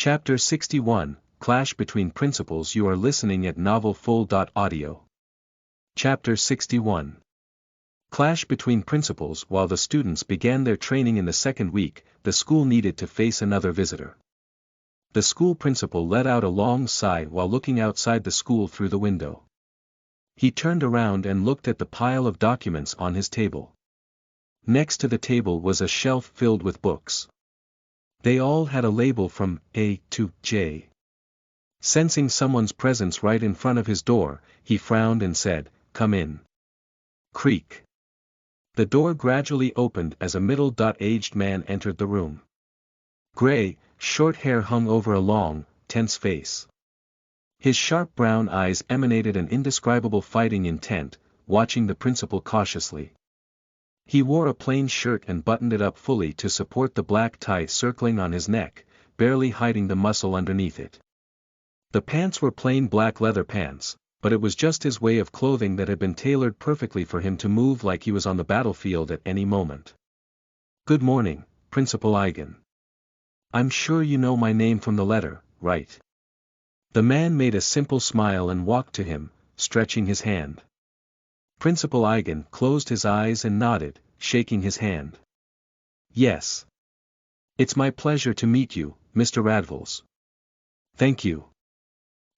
Chapter 61, Clash Between Principals. You are listening at novelfull.audio. Chapter 61. Clash Between Principals. While the students began their training in the second week, the school needed to face another visitor. The school principal let out a long sigh while looking outside the school through the window. He turned around and looked at the pile of documents on his table. Next to the table was a shelf filled with books. They all had a label from A to J. Sensing someone's presence right in front of his door, he frowned and said, "Come in." Creak. The door gradually opened as a middle-aged man entered the room. Gray, short hair hung over a long, tense face. His sharp brown eyes emanated an indescribable fighting intent, watching the principal cautiously. He wore a plain shirt and buttoned it up fully to support the black tie circling on his neck, barely hiding the muscle underneath it. The pants were plain black leather pants, but it was just his way of clothing that had been tailored perfectly for him to move like he was on the battlefield at any moment. "Good morning, Principal Eigen. I'm sure you know my name from the letter, right?" The man made a simple smile and walked to him, stretching his hand. Principal Eigen closed his eyes and nodded, shaking his hand. "Yes. It's my pleasure to meet you, Mr. Radvils." "Thank you.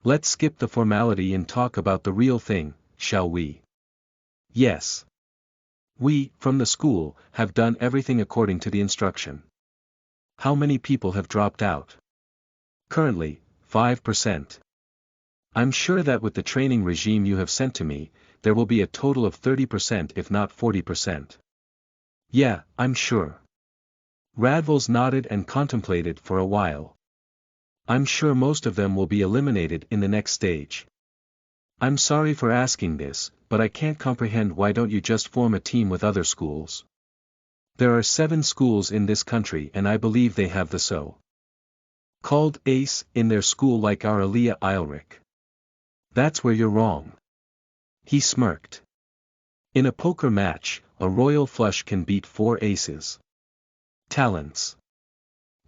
Let's skip the formality and talk about the real thing, shall we?" "Yes. We, from the school, have done everything according to the instruction." "How many people have dropped out?" "Currently, 5%. I'm sure that with the training regime you have sent to me, there will be a total of 30% if not 40%. "Yeah, I'm sure." Radvils nodded and contemplated for a while. "I'm sure most of them will be eliminated in the next stage. I'm sorry for asking this, but I can't comprehend why don't you just form a team with other schools? There are 7 schools in this country and I believe they have the so-called ace in their school like our Elia Eilrich. That's where you're wrong." He smirked. "In a poker match, a royal flush can beat 4 aces. Talents.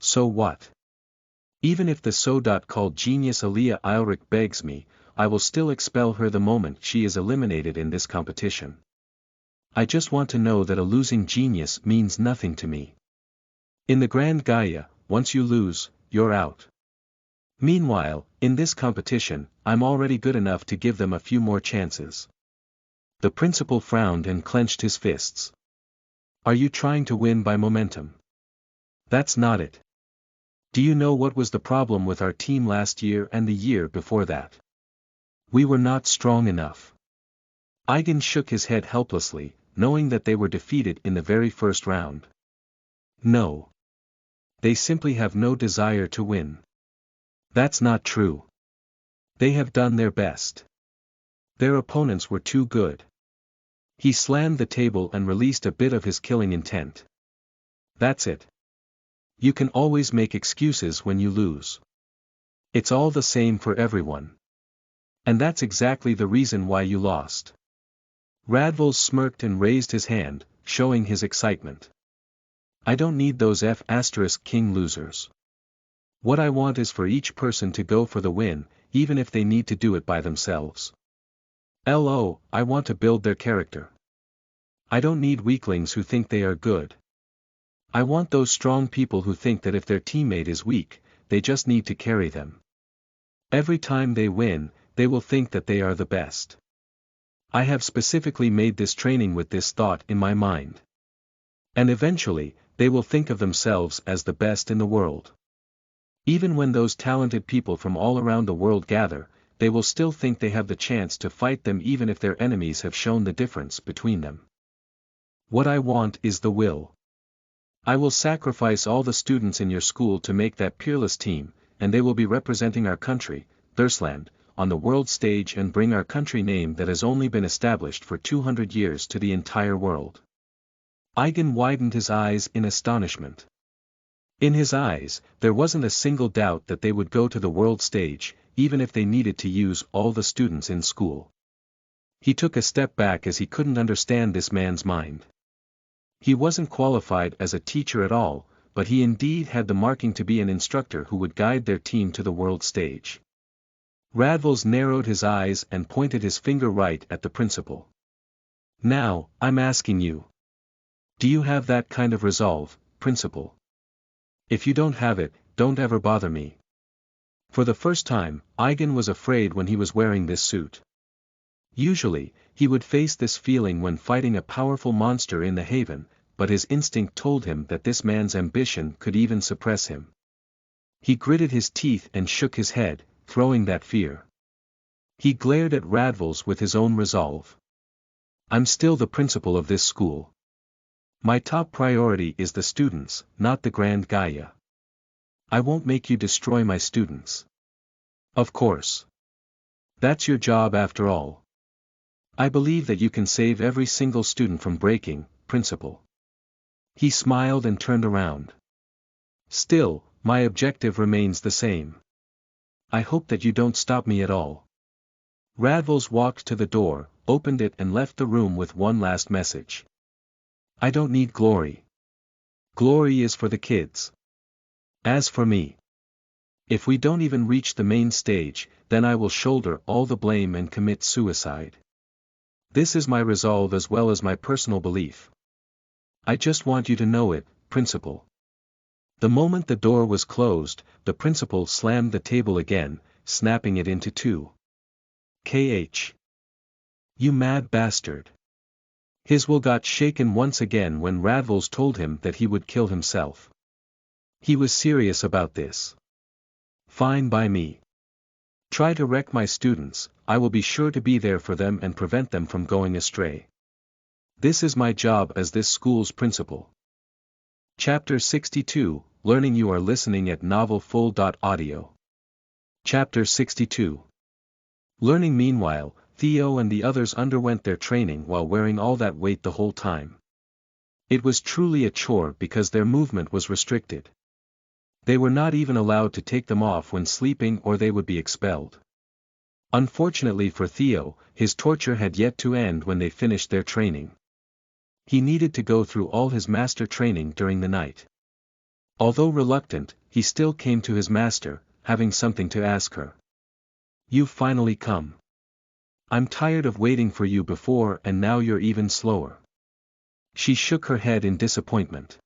So what? Even if the so-called genius Elia Eilrich begs me, I will still expel her the moment she is eliminated in this competition. I just want to know that a losing genius means nothing to me. In the Grand Gaia, once you lose, you're out. Meanwhile, in this competition, I'm already good enough to give them a few more chances." The principal frowned and clenched his fists. "Are you trying to win by momentum? That's not it. Do you know what was the problem with our team last year and the year before that? We were not strong enough." Eigen shook his head helplessly, knowing that they were defeated in the very first round. "No. They simply have no desire to win." "That's not true. They have done their best. Their opponents were too good." He slammed the table and released a bit of his killing intent. "That's it. You can always make excuses when you lose. It's all the same for everyone. And that's exactly the reason why you lost." Radvils smirked and raised his hand, showing his excitement. "I don't need those F***king losers. What I want is for each person to go for the win, even if they need to do it by themselves. I want to build their character. I don't need weaklings who think they are good. I want those strong people who think that if their teammate is weak, they just need to carry them. Every time they win, they will think that they are the best. I have specifically made this training with this thought in my mind. And eventually, they will think of themselves as the best in the world. Even when those talented people from all around the world gather, they will still think they have the chance to fight them even if their enemies have shown the difference between them. What I want is the will. I will sacrifice all the students in your school to make that peerless team, and they will be representing our country, Thursland, on the world stage and bring our country name that has only been established for 200 years to the entire world." Eigen widened his eyes in astonishment. In his eyes, there wasn't a single doubt that they would go to the world stage, even if they needed to use all the students in school. He took a step back as he couldn't understand this man's mind. He wasn't qualified as a teacher at all, but he indeed had the marking to be an instructor who would guide their team to the world stage. Radvils narrowed his eyes and pointed his finger right at the principal. Now, I'm asking you. Do you have that kind of resolve, principal? If you don't have it, don't ever bother me. For the first time, Eigen was afraid when he was wearing this suit. Usually, he would face this feeling when fighting a powerful monster in the Haven, but his instinct told him that this man's ambition could even suppress him. He gritted his teeth and shook his head, throwing that fear. He glared at Radvils with his own resolve. I'm still the principal of this school. My top priority is the students, not the Grand Gaia. I won't make you destroy my students. Of course. That's your job after all. I believe that you can save every single student from breaking, principal. He smiled and turned around. Still, my objective remains the same. I hope that you don't stop me at all. Radvils walked to the door, opened it and left the room with one last message. I don't need glory. Glory is for the kids. As for me, if we don't even reach the main stage, then I will shoulder all the blame and commit suicide. This is my resolve as well as my personal belief. I just want you to know it, principal. The moment the door was closed, the principal slammed the table again, snapping it into two. KH. You mad bastard. His will got shaken once again when Radvils told him that he would kill himself. He was serious about this. Fine by me. Try to wreck my students, I will be sure to be there for them and prevent them from going astray. This is my job as this school's principal. Chapter 62, Learning. You are listening at novelfull.audio. Chapter 62. Learning. Meanwhile, Theo and the others underwent their training while wearing all that weight the whole time. It was truly a chore because their movement was restricted. They were not even allowed to take them off when sleeping or they would be expelled. Unfortunately for Theo, his torture had yet to end when they finished their training. He needed to go through all his master training during the night. Although reluctant, he still came to his master, having something to ask her. You've finally come. I'm tired of waiting for you before and now you're even slower. She shook her head in disappointment.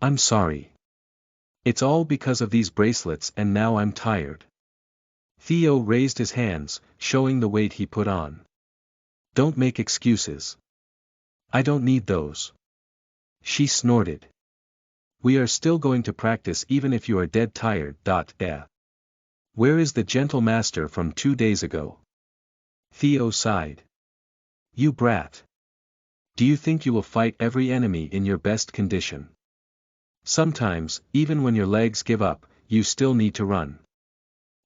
I'm sorry. It's all because of these bracelets and now I'm tired. Theo raised his hands, showing the weight he put on. Don't make excuses. I don't need those. She snorted. We are still going to practice even if you are dead tired. Where is the gentle master from 2 days ago? Theo sighed. You brat. Do you think you will fight every enemy in your best condition? Sometimes, even when your legs give up, you still need to run.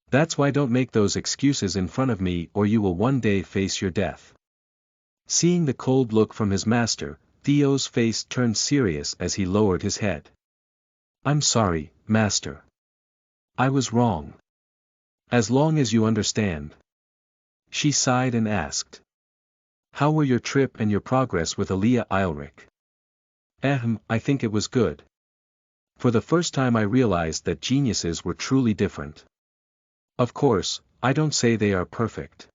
That's why don't make those excuses in front of me or you will one day face your death. Seeing the cold look from his master, Theo's face turned serious as he lowered his head. I'm sorry, master. I was wrong. As long as you understand. She sighed and asked. How were your trip and your progress with Aaliyah Eilrich? I think it was good. For the first time I realized that geniuses were truly different. Of course, I don't say they are perfect.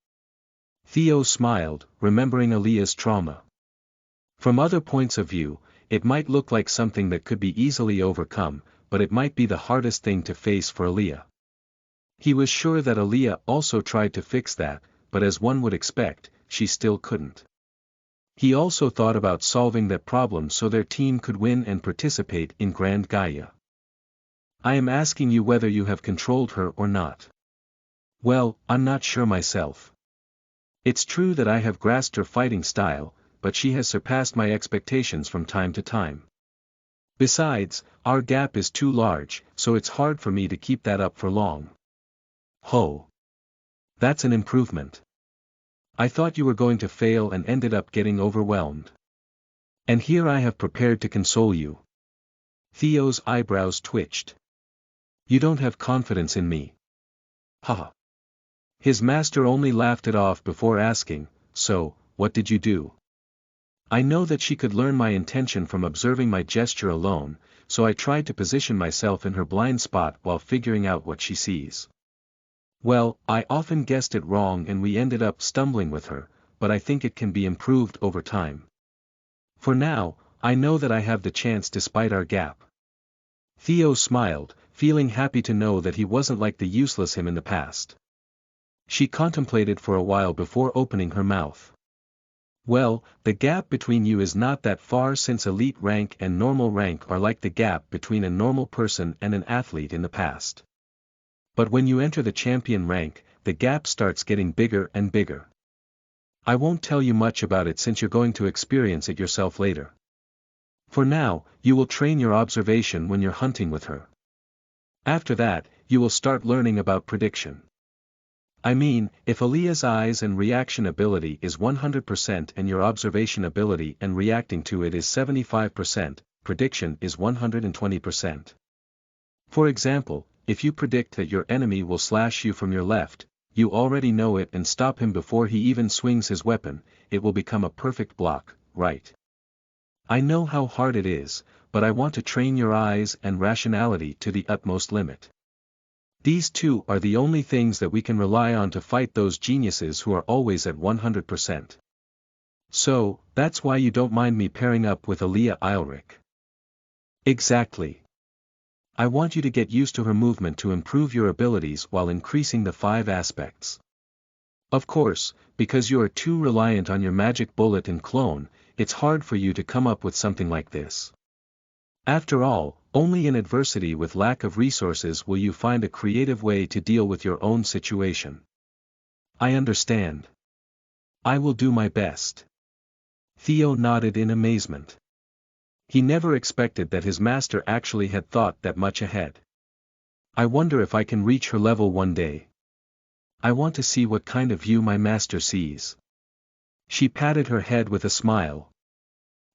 Theo smiled, remembering Aaliyah's trauma. From other points of view, it might look like something that could be easily overcome, but it might be the hardest thing to face for Aaliyah. He was sure that Aaliyah also tried to fix that, but as one would expect, she still couldn't. He also thought about solving that problem so their team could win and participate in Grand Gaia. I am asking you whether you have controlled her or not. Well, I'm not sure myself. It's true that I have grasped her fighting style, but she has surpassed my expectations from time to time. Besides, our gap is too large, so it's hard for me to keep that up for long. Ho! That's an improvement. I thought you were going to fail and ended up getting overwhelmed. And here I have prepared to console you. Theo's eyebrows twitched. You don't have confidence in me. Haha. His master only laughed it off before asking, so, what did you do? I know that she could learn my intention from observing my gesture alone, so I tried to position myself in her blind spot while figuring out what she sees. Well, I often guessed it wrong and we ended up stumbling with her, but I think it can be improved over time. For now, I know that I have the chance despite our gap. Theo smiled, feeling happy to know that he wasn't like the useless him in the past. She contemplated for a while before opening her mouth. Well, the gap between you is not that far since elite rank and normal rank are like the gap between a normal person and an athlete in the past. But when you enter the champion rank, the gap starts getting bigger and bigger. I won't tell you much about it since you're going to experience it yourself later. For now, you will train your observation when you're hunting with her. After that, you will start learning about prediction. I mean, if Aaliyah's eyes and reaction ability is 100% and your observation ability and reacting to it is 75%, prediction is 120%. For example, if you predict that your enemy will slash you from your left, you already know it and stop him before he even swings his weapon, it will become a perfect block, right? I know how hard it is, but I want to train your eyes and rationality to the utmost limit. These two are the only things that we can rely on to fight those geniuses who are always at 100%. So, that's why you don't mind me pairing up with Aaliyah Eilrich. Exactly. I want you to get used to her movement to improve your abilities while increasing the 5 aspects. Of course, because you are too reliant on your magic bullet and clone, it's hard for you to come up with something like this. After all, only in adversity with lack of resources will you find a creative way to deal with your own situation. I understand. I will do my best. Theo nodded in amazement. He never expected that his master actually had thought that much ahead. I wonder if I can reach her level one day. I want to see what kind of view my master sees. She patted her head with a smile.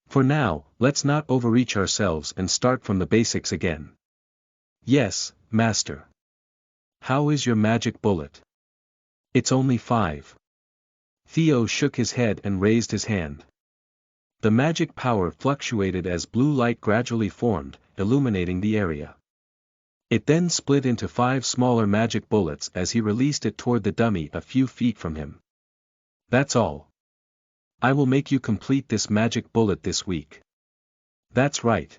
For now, let's not overreach ourselves and start from the basics again. Yes, master. How is your magic bullet? It's only 5. Theo shook his head and raised his hand. The magic power fluctuated as blue light gradually formed, illuminating the area. It then split into 5 smaller magic bullets as he released it toward the dummy a few feet from him. That's all. I will make you complete this magic bullet this week. That's right.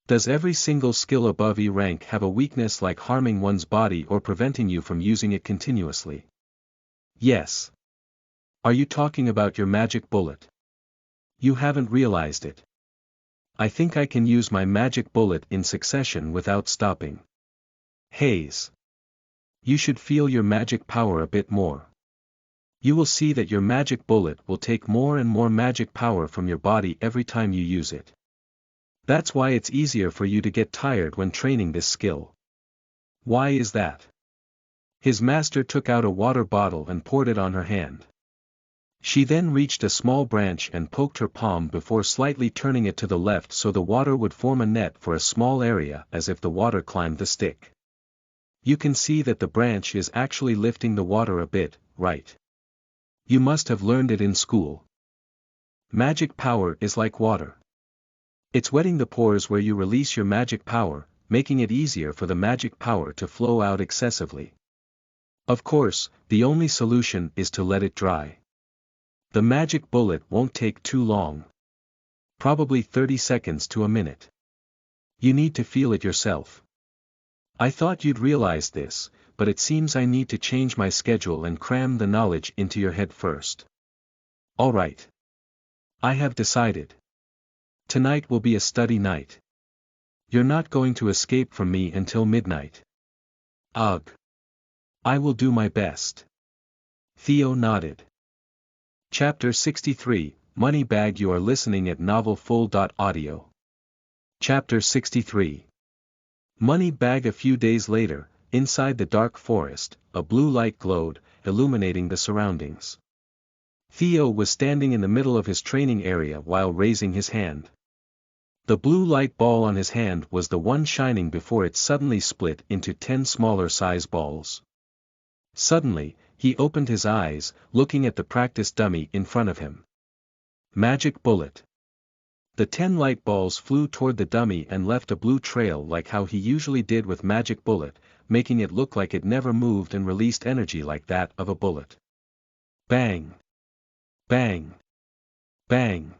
Does every single skill above E rank have a weakness like harming one's body or preventing you from using it continuously? Yes. Are you talking about your magic bullet? You haven't realized it. I think I can use my magic bullet in succession without stopping. Hayes. You should feel your magic power a bit more. You will see that your magic bullet will take more and more magic power from your body every time you use it. That's why it's easier for you to get tired when training this skill. Why is that? His master took out a water bottle and poured it on her hand. She then reached a small branch and poked her palm before slightly turning it to the left so the water would form a net for a small area as if the water climbed the stick. You can see that the branch is actually lifting the water a bit, right? You must have learned it in school. Magic power is like water. It's wetting the pores where you release your magic power, making it easier for the magic power to flow out excessively. Of course, the only solution is to let it dry. The magic bullet won't take too long. Probably 30 seconds to a minute. You need to feel it yourself. I thought you'd realize this, but it seems I need to change my schedule and cram the knowledge into your head first. All right. I have decided. Tonight will be a study night. You're not going to escape from me until midnight. Ugh. I will do my best. Theo nodded. Chapter 63, Money Bag. You are listening at novelfull.audio. Chapter 63. Money Bag. A few days later, inside the dark forest, a blue light glowed, illuminating the surroundings. Theo was standing in the middle of his training area while raising his hand. The blue light ball on his hand was the one shining before it suddenly split into 10 smaller size balls. Suddenly, he opened his eyes, looking at the practice dummy in front of him. Magic bullet. The 10 light balls flew toward the dummy and left a blue trail like how he usually did with Magic Bullet, making it look like it never moved and released energy like that of a bullet. Bang! Bang! Bang!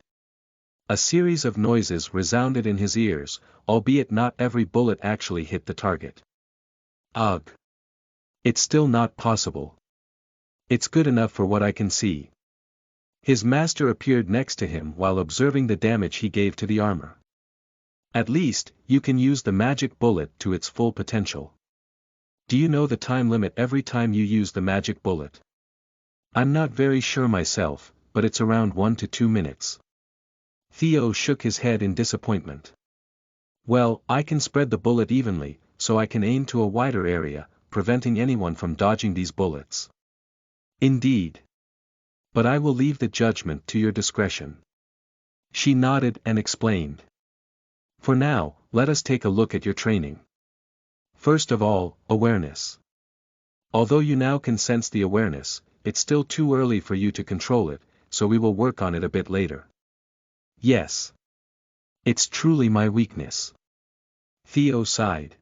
A series of noises resounded in his ears, albeit not every bullet actually hit the target. Ugh! It's still not possible. It's good enough for what I can see. His master appeared next to him while observing the damage he gave to the armor. At least, you can use the magic bullet to its full potential. Do you know the time limit every time you use the magic bullet? I'm not very sure myself, but it's around 1 to 2 minutes. Theo shook his head in disappointment. Well, I can spread the bullet evenly, so I can aim to a wider area, preventing anyone from dodging these bullets. Indeed. But I will leave the judgment to your discretion. She nodded and explained. For now, let us take a look at your training. First of all, awareness. Although you now can sense the awareness, it's still too early for you to control it, so we will work on it a bit later. Yes. It's truly my weakness. Theo sighed.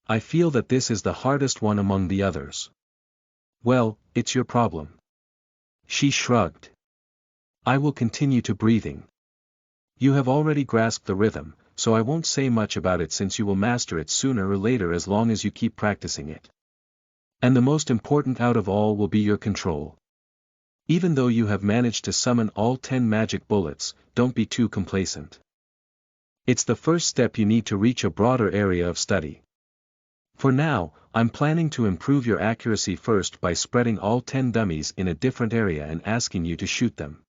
I feel that this is the hardest one among the others. Well, it's your problem. She shrugged. I will continue to breathing. You have already grasped the rhythm, so I won't say much about it since you will master it sooner or later as long as you keep practicing it. And the most important out of all will be your control. Even though you have managed to summon all 10 magic bullets, don't be too complacent. It's the first step you need to reach a broader area of study. For now, I'm planning to improve your accuracy first by spreading all 10 dummies in a different area and asking you to shoot them.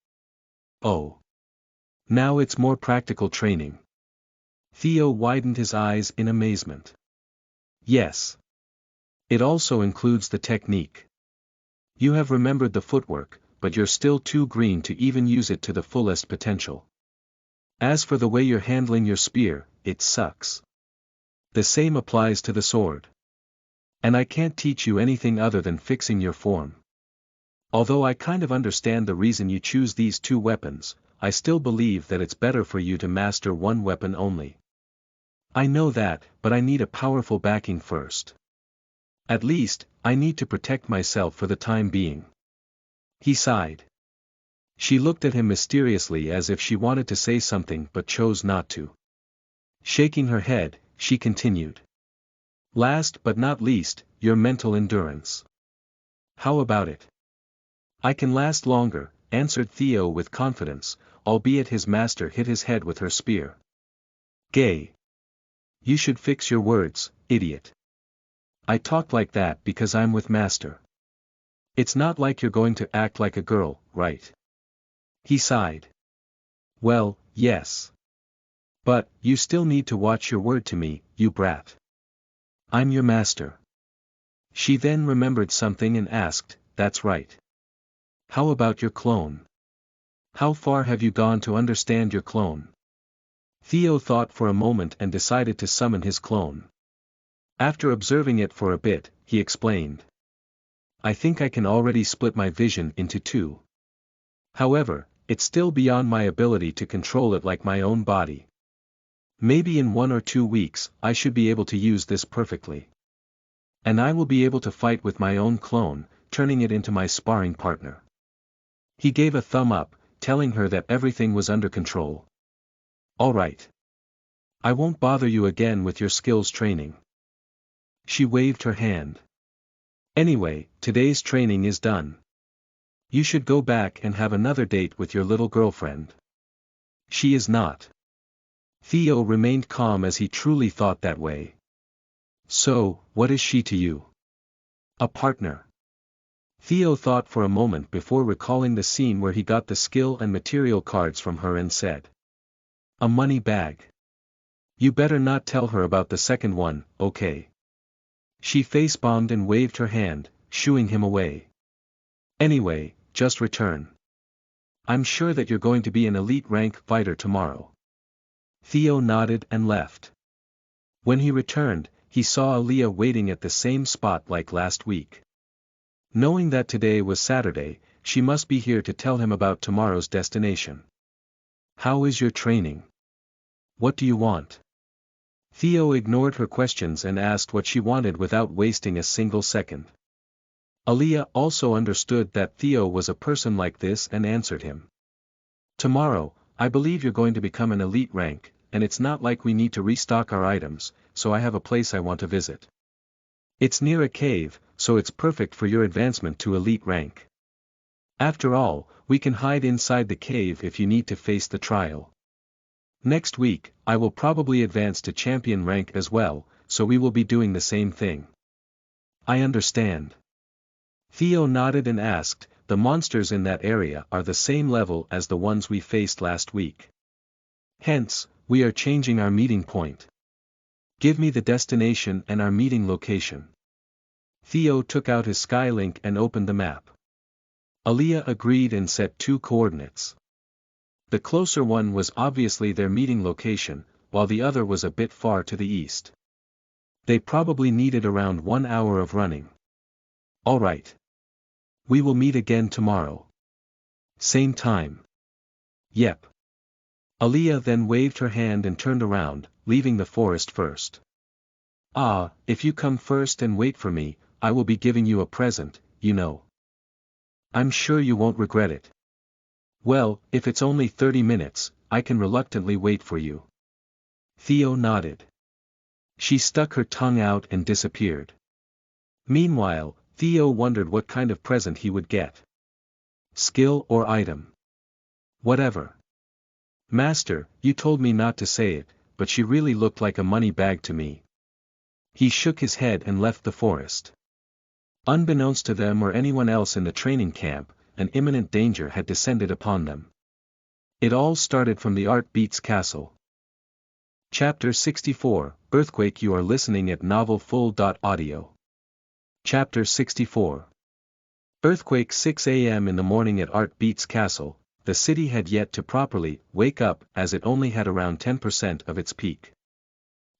Oh. Now it's more practical training. Theo widened his eyes in amazement. Yes. It also includes the technique. You have remembered the footwork, but you're still too green to even use it to the fullest potential. As for the way you're handling your spear, it sucks. The same applies to the sword. And I can't teach you anything other than fixing your form. Although I kind of understand the reason you choose these 2 weapons, I still believe that it's better for you to master one weapon only. I know that, but I need a powerful backing first. At least, I need to protect myself for the time being. He sighed. She looked at him mysteriously as if she wanted to say something but chose not to. Shaking her head, she continued. Last but not least, your mental endurance. How about it? I can last longer, answered Theo with confidence, albeit his master hit his head with her spear. Gay. You should fix your words, idiot. I talk like that because I'm with master. It's not like you're going to act like a girl, right? He sighed. Well, yes. But, you still need to watch your word to me, you brat. I'm your master. She then remembered something and asked, that's right. How about your clone? How far have you gone to understand your clone? Theo thought for a moment and decided to summon his clone. After observing it for a bit, he explained. I think I can already split my vision into 2. However, it's still beyond my ability to control it like my own body. Maybe in 1 or 2 weeks, I should be able to use this perfectly. And I will be able to fight with my own clone, turning it into my sparring partner. He gave a thumb up, telling her that everything was under control. All right. I won't bother you again with your skills training. She waved her hand. Anyway, today's training is done. You should go back and have another date with your little girlfriend. She is not. Theo remained calm as he truly thought that way. So, what is she to you? A partner. Theo thought for a moment before recalling the scene where he got the skill and material cards from her and said. A money bag. You better not tell her about the second one, okay? She face-bombed and waved her hand, shooing him away. Anyway, just return. I'm sure that you're going to be an elite rank fighter tomorrow. Theo nodded and left. When he returned, he saw Aaliyah waiting at the same spot like last week. Knowing that today was Saturday, she must be here to tell him about tomorrow's destination. How is your training? What do you want? Theo ignored her questions and asked what she wanted without wasting a single second. Aaliyah also understood that Theo was a person like this and answered him. Tomorrow, I believe you're going to become an elite rank, and it's not like we need to restock our items, so I have a place I want to visit. It's near a cave, so it's perfect for your advancement to elite rank. After all, we can hide inside the cave if you need to face the trial. Next week, I will probably advance to champion rank as well, so we will be doing the same thing. I understand. Theo nodded and asked, the monsters in that area are the same level as the ones we faced last week. Hence, we are changing our meeting point. Give me the destination and our meeting location. Theo took out his Skylink and opened the map. Aaliyah agreed and set 2 coordinates. The closer one was obviously their meeting location, while the other was a bit far to the east. They probably needed around 1 hour of running. All right. We will meet again tomorrow. Same time. Yep. Aaliyah then waved her hand and turned around, leaving the forest first. Ah, if you come first and wait for me, I will be giving you a present, you know. I'm sure you won't regret it. Well, if it's only 30 minutes, I can reluctantly wait for you. Theo nodded. She stuck her tongue out and disappeared. Meanwhile, Theo wondered what kind of present he would get. Skill or item? Whatever. Master, you told me not to say it, but she really looked like a money bag to me. He shook his head and left the forest. Unbeknownst to them or anyone else in the training camp, an imminent danger had descended upon them. It all started from the Art Beats castle. Chapter 64, Earthquake. You are listening at novelfull.audio. Chapter 64. Earthquake. 6 a.m. in the morning at Art Beats castle. The city had yet to properly wake up as it only had around 10% of its peak.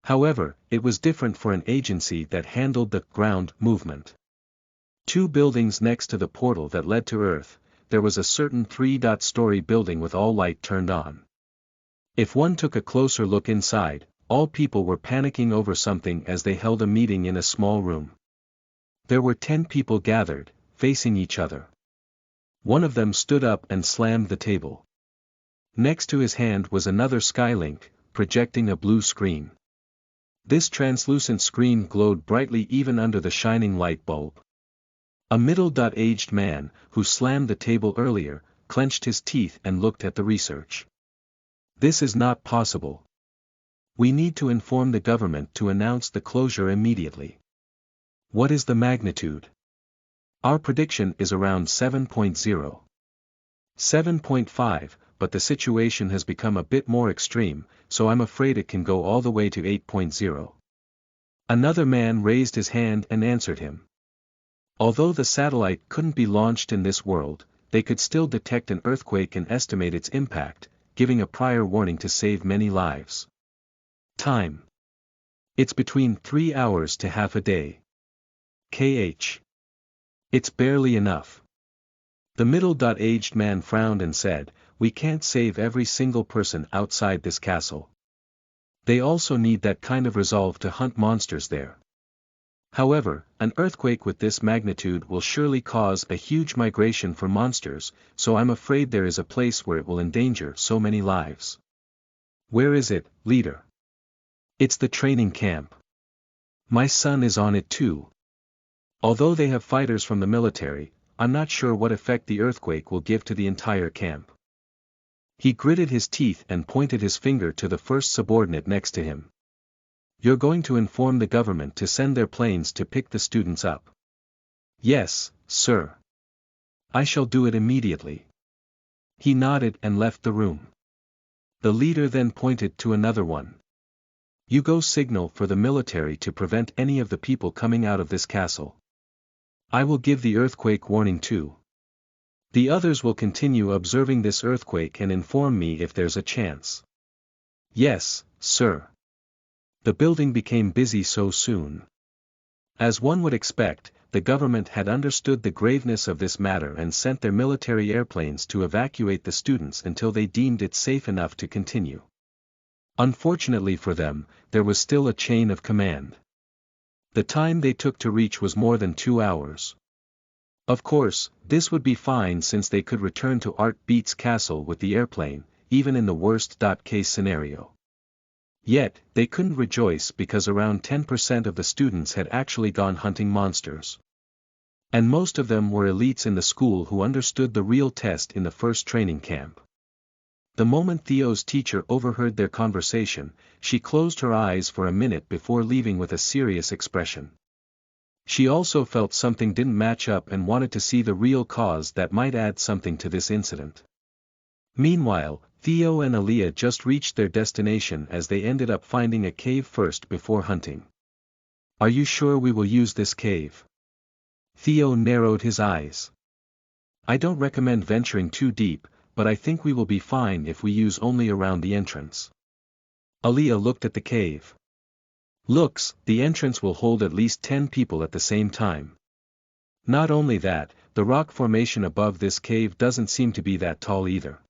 However, it was different for an agency that handled the ground movement. 2 buildings next to the portal that led to Earth, there was a certain 3-story building with all light turned on. If one took a closer look inside, all people were panicking over something as they held a meeting in a small room. There were 10 people gathered, facing each other. One of them stood up and slammed the table. Next to his hand was another Skylink, projecting a blue screen. This translucent screen glowed brightly even under the shining light bulb. A middle-aged man, who slammed the table earlier, clenched his teeth and looked at the research. This is not possible. We need to inform the government to announce the closure immediately. What is the magnitude? Our prediction is around 7.0. 7.5, but the situation has become a bit more extreme, so I'm afraid it can go all the way to 8.0. Another man raised his hand and answered him. Although the satellite couldn't be launched in this world, they could still detect an earthquake and estimate its impact, giving a prior warning to save many lives. Time. It's between 3 hours to half a day. KH. It's barely enough. The middle-aged man frowned and said, we can't save every single person outside this castle. They also need that kind of resolve to hunt monsters there. However, an earthquake with this magnitude will surely cause a huge migration for monsters, so I'm afraid there is a place where it will endanger so many lives. Where is it, leader? It's the training camp. My son is on it too. Although they have fighters from the military, I'm not sure what effect the earthquake will give to the entire camp. He gritted his teeth and pointed his finger to the first subordinate next to him. You're going to inform the government to send their planes to pick the students up. Yes, sir. I shall do it immediately. He nodded and left the room. The leader then pointed to another one. You go signal for the military to prevent any of the people coming out of this castle. I will give the earthquake warning too. The others will continue observing this earthquake and inform me if there's a chance. Yes, sir. The building became busy so soon. As one would expect, the government had understood the graveness of this matter and sent their military airplanes to evacuate the students until they deemed it safe enough to continue. Unfortunately for them, there was still a chain of command. The time they took to reach was more than 2 hours. Of course, this would be fine since they could return to Art Beat's castle with the airplane, even in the worst-case scenario. Yet, they couldn't rejoice because around 10% of the students had actually gone hunting monsters. And most of them were elites in the school who understood the real test in the first training camp. The moment Theo's teacher overheard their conversation, she closed her eyes for a minute before leaving with a serious expression. She also felt something didn't match up and wanted to see the real cause that might add something to this incident. Meanwhile, Theo and Aaliyah just reached their destination as they ended up finding a cave first before hunting. "Are you sure we will use this cave?" Theo narrowed his eyes. "I don't recommend venturing too deep, but I think we will be fine if we use only around the entrance." Aaliyah looked at the cave. "Looks, the entrance will hold at least 10 people at the same time. Not only that, the rock formation above this cave doesn't seem to be that tall either."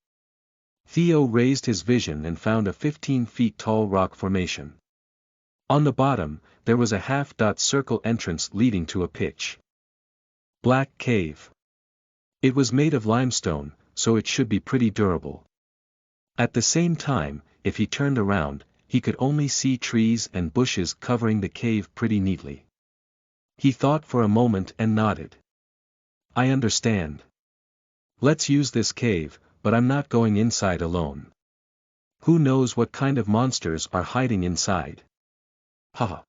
Theo raised his vision and found a 15 feet tall rock formation. On the bottom, there was a half-circle entrance leading to a pitch black cave. It was made of limestone, so it should be pretty durable. At the same time, if he turned around, he could only see trees and bushes covering the cave pretty neatly. He thought for a moment and nodded. "I understand. Let's use this cave, but I'm not going inside alone. Who knows what kind of monsters are hiding inside? Haha.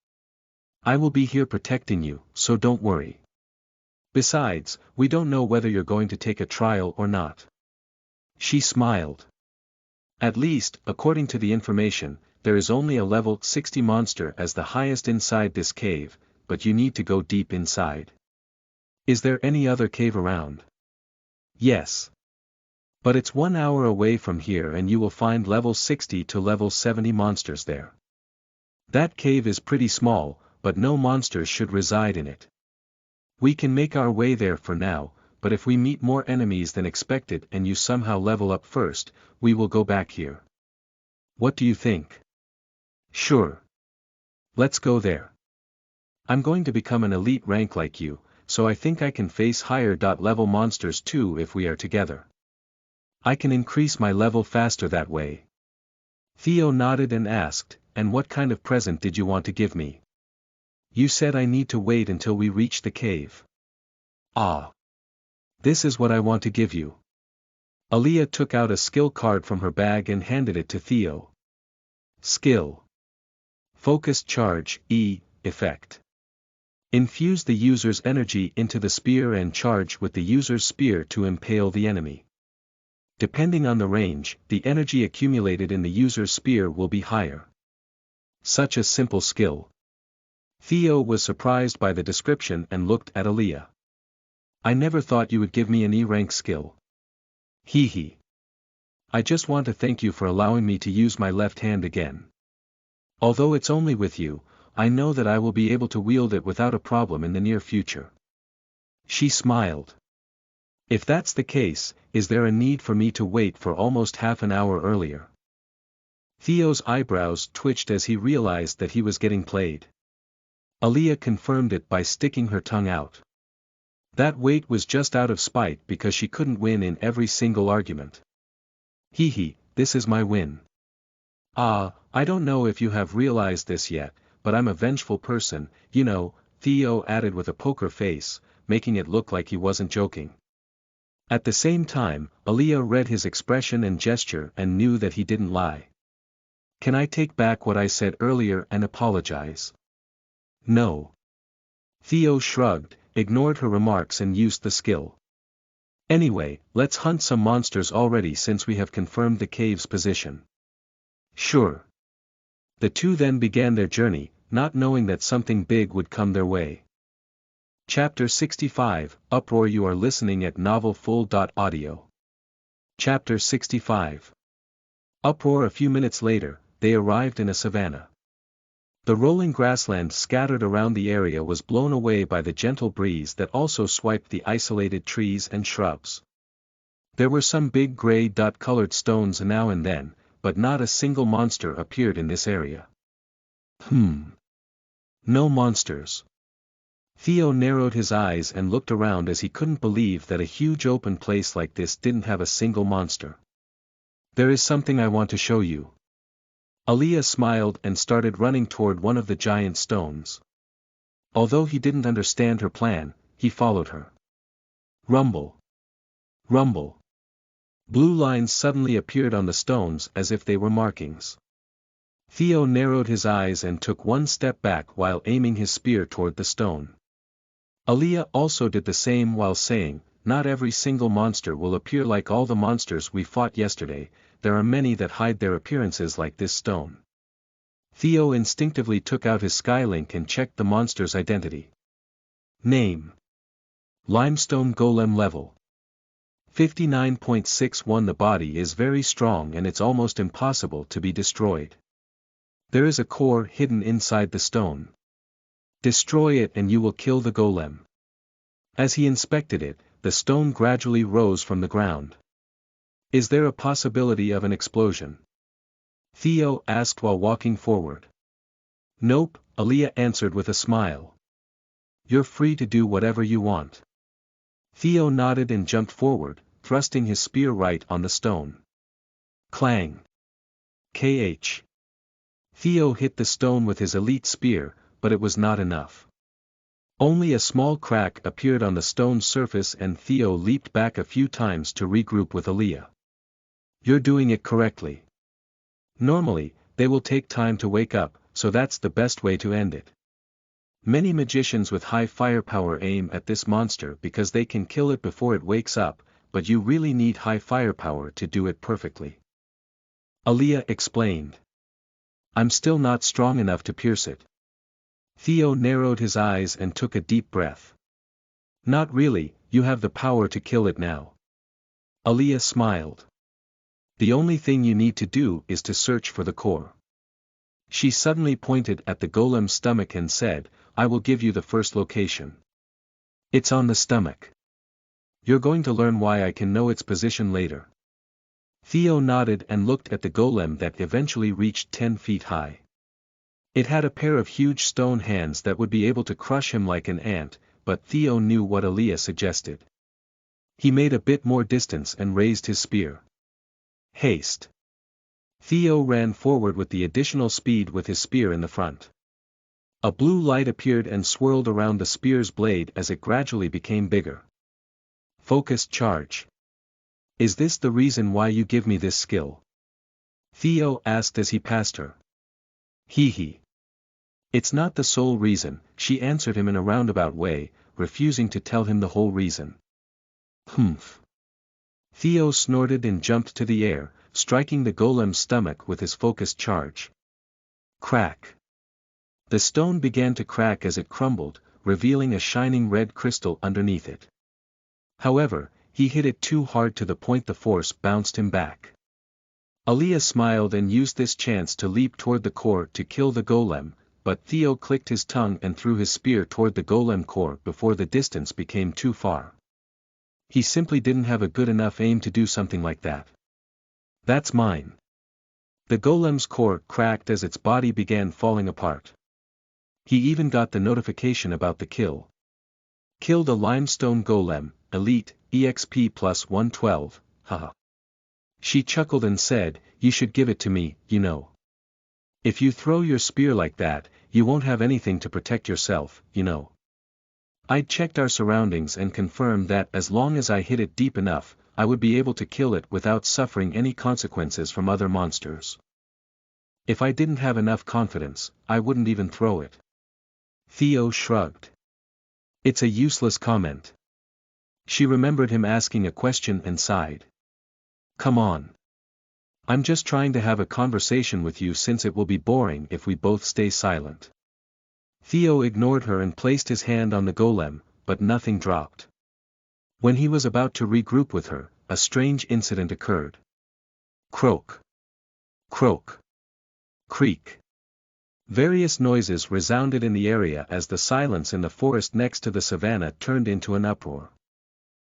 I will be here protecting you, so don't worry. Besides, we don't know whether you're going to take a trial or not." She smiled. "At least, according to the information, there is only a level 60 monster as the highest inside this cave, but you need to go deep inside." "Is there any other cave around?" "Yes. But it's 1 hour away from here and you will find level 60 to level 70 monsters there. That cave is pretty small, but no monsters should reside in it. We can make our way there for now, but if we meet more enemies than expected and you somehow level up first, we will go back here. What do you think?" "Sure. Let's go there. I'm going to become an elite rank like you, so I think I can face higher level monsters too if we are together. I can increase my level faster that way." Theo nodded and asked, "And what kind of present did you want to give me?" "You said I need to wait until we reach the cave." "Ah. This is what I want to give you." Aaliyah took out a skill card from her bag and handed it to Theo. Skill. Focused Charge, E, Effect. Infuse the user's energy into the spear and charge with the user's spear to impale the enemy. Depending on the range, the energy accumulated in the user's spear will be higher. Such a simple skill. Theo was surprised by the description and looked at Aaliyah. "I never thought you would give me an E-rank skill." Hee. "I just want to thank you for allowing me to use my left hand again. Although it's only with you, I know that I will be able to wield it without a problem in the near future." She smiled. "If that's the case, is there a need for me to wait for almost half an hour earlier?" Theo's eyebrows twitched as he realized that he was getting played. Aaliyah confirmed it by sticking her tongue out. That wait was just out of spite because she couldn't win in every single argument. Hee, this is my win. I don't know if you have realized this yet, but I'm a vengeful person, you know," Theo added with a poker face, making it look like he wasn't joking. At the same time, Aaliyah read his expression and gesture and knew that he didn't lie. "Can I take back what I said earlier and apologize?" "No." Theo shrugged, ignored her remarks and used the skill. "Anyway, let's hunt some monsters already since we have confirmed the cave's position." "Sure." The two then began their journey, not knowing that something big would come their way. Chapter 65, Uproar. You are listening at novelfull.audio. Chapter 65. Uproar. A few minutes later, they arrived in a savanna. The rolling grassland scattered around the area was blown away by the gentle breeze that also swiped the isolated trees and shrubs. There were some big gray dot-colored stones now and then, but not a single monster appeared in this area. No monsters. Theo narrowed his eyes and looked around as he couldn't believe that a huge open place like this didn't have a single monster. There is something I want to show you. Aaliyah smiled and started running toward one of the giant stones. Although he didn't understand her plan, he followed her. Rumble. Rumble. Blue lines suddenly appeared on the stones as if they were markings. Theo narrowed his eyes and took one step back while aiming his spear toward the stone. Aaliyah also did the same while saying, "Not every single monster will appear like all the monsters we fought yesterday, there are many that hide their appearances like this stone." Theo instinctively took out his Skylink and checked the monster's identity. Name: Limestone Golem level 59.61. The body is very strong and it's almost impossible to be destroyed. There is a core hidden inside the stone. Destroy it and you will kill the golem. As he inspected it, the stone gradually rose from the ground. Is there a possibility of an explosion? Theo asked while walking forward. Nope, Aaliyah answered with a smile. You're free to do whatever you want. Theo nodded and jumped forward, thrusting his spear right on the stone. Clang. KH. Theo hit the stone with his elite spear, but it was not enough. Only a small crack appeared on the stone's surface and Theo leaped back a few times to regroup with Aaliyah. You're doing it correctly. Normally, they will take time to wake up, so that's the best way to end it. Many magicians with high firepower aim at this monster because they can kill it before it wakes up, but you really need high firepower to do it perfectly. Aaliyah explained. I'm still not strong enough to pierce it. Theo narrowed his eyes and took a deep breath. Not really, you have the power to kill it now. Aaliyah smiled. The only thing you need to do is to search for the core. She suddenly pointed at the golem's stomach and said, I will give you the first location. It's on the stomach. You're going to learn why I can know its position later. Theo nodded and looked at the golem that eventually reached 10 feet high. It had a pair of huge stone hands that would be able to crush him like an ant, but Theo knew what Aaliyah suggested. He made a bit more distance and raised his spear. Haste. Theo ran forward with the additional speed with his spear in the front. A blue light appeared and swirled around the spear's blade as it gradually became bigger. Focused charge. Is this the reason why you give me this skill? Theo asked as he passed her. Hee. It's not the sole reason, she answered him in a roundabout way, refusing to tell him the whole reason. Humph. Theo snorted and jumped to the air, striking the golem's stomach with his focused charge. Crack. The stone began to crack as it crumbled, revealing a shining red crystal underneath it. However, he hit it too hard to the point the force bounced him back. Aaliyah smiled and used this chance to leap toward the core to kill the golem, but Theo clicked his tongue and threw his spear toward the golem core before the distance became too far. He simply didn't have a good enough aim to do something like that. That's mine. The golem's core cracked as its body began falling apart. He even got the notification about the kill. Killed a limestone golem, elite, EXP plus 112, haha. She chuckled and said, you should give it to me, you know. If you throw your spear like that, you won't have anything to protect yourself, you know. I'd checked our surroundings and confirmed that as long as I hit it deep enough, I would be able to kill it without suffering any consequences from other monsters. If I didn't have enough confidence, I wouldn't even throw it. Theo shrugged. It's a useless comment. She remembered him asking a question and sighed. Come on. I'm just trying to have a conversation with you since it will be boring if we both stay silent. Theo ignored her and placed his hand on the golem, but nothing dropped. When he was about to regroup with her, a strange incident occurred. Croak. Croak. Creak. Various noises resounded in the area as the silence in the forest next to the savannah turned into an uproar.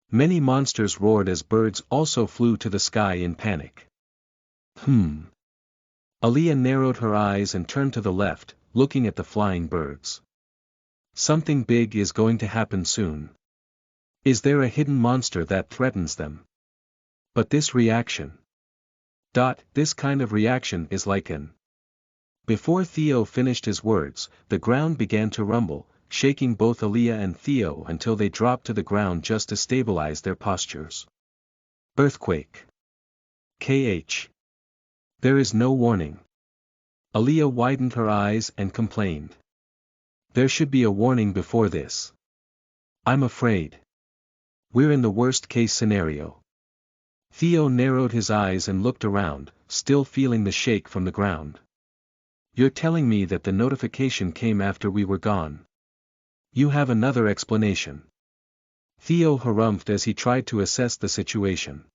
Many monsters roared as birds also flew to the sky in panic. Aaliyah narrowed her eyes and turned to the left, looking at the flying birds. Something big is going to happen soon. Is there a hidden monster that threatens them? But this reaction. This kind of reaction is like an. Before Theo finished his words, the ground began to rumble, shaking both Aaliyah and Theo until they dropped to the ground just to stabilize their postures. Earthquake. KH. There is no warning. Aaliyah widened her eyes and complained. There should be a warning before this. I'm afraid. We're in the worst case scenario. Theo narrowed his eyes and looked around, still feeling the shake from the ground. You're telling me that the notification came after we were gone. You have another explanation. Theo harumphed as he tried to assess the situation.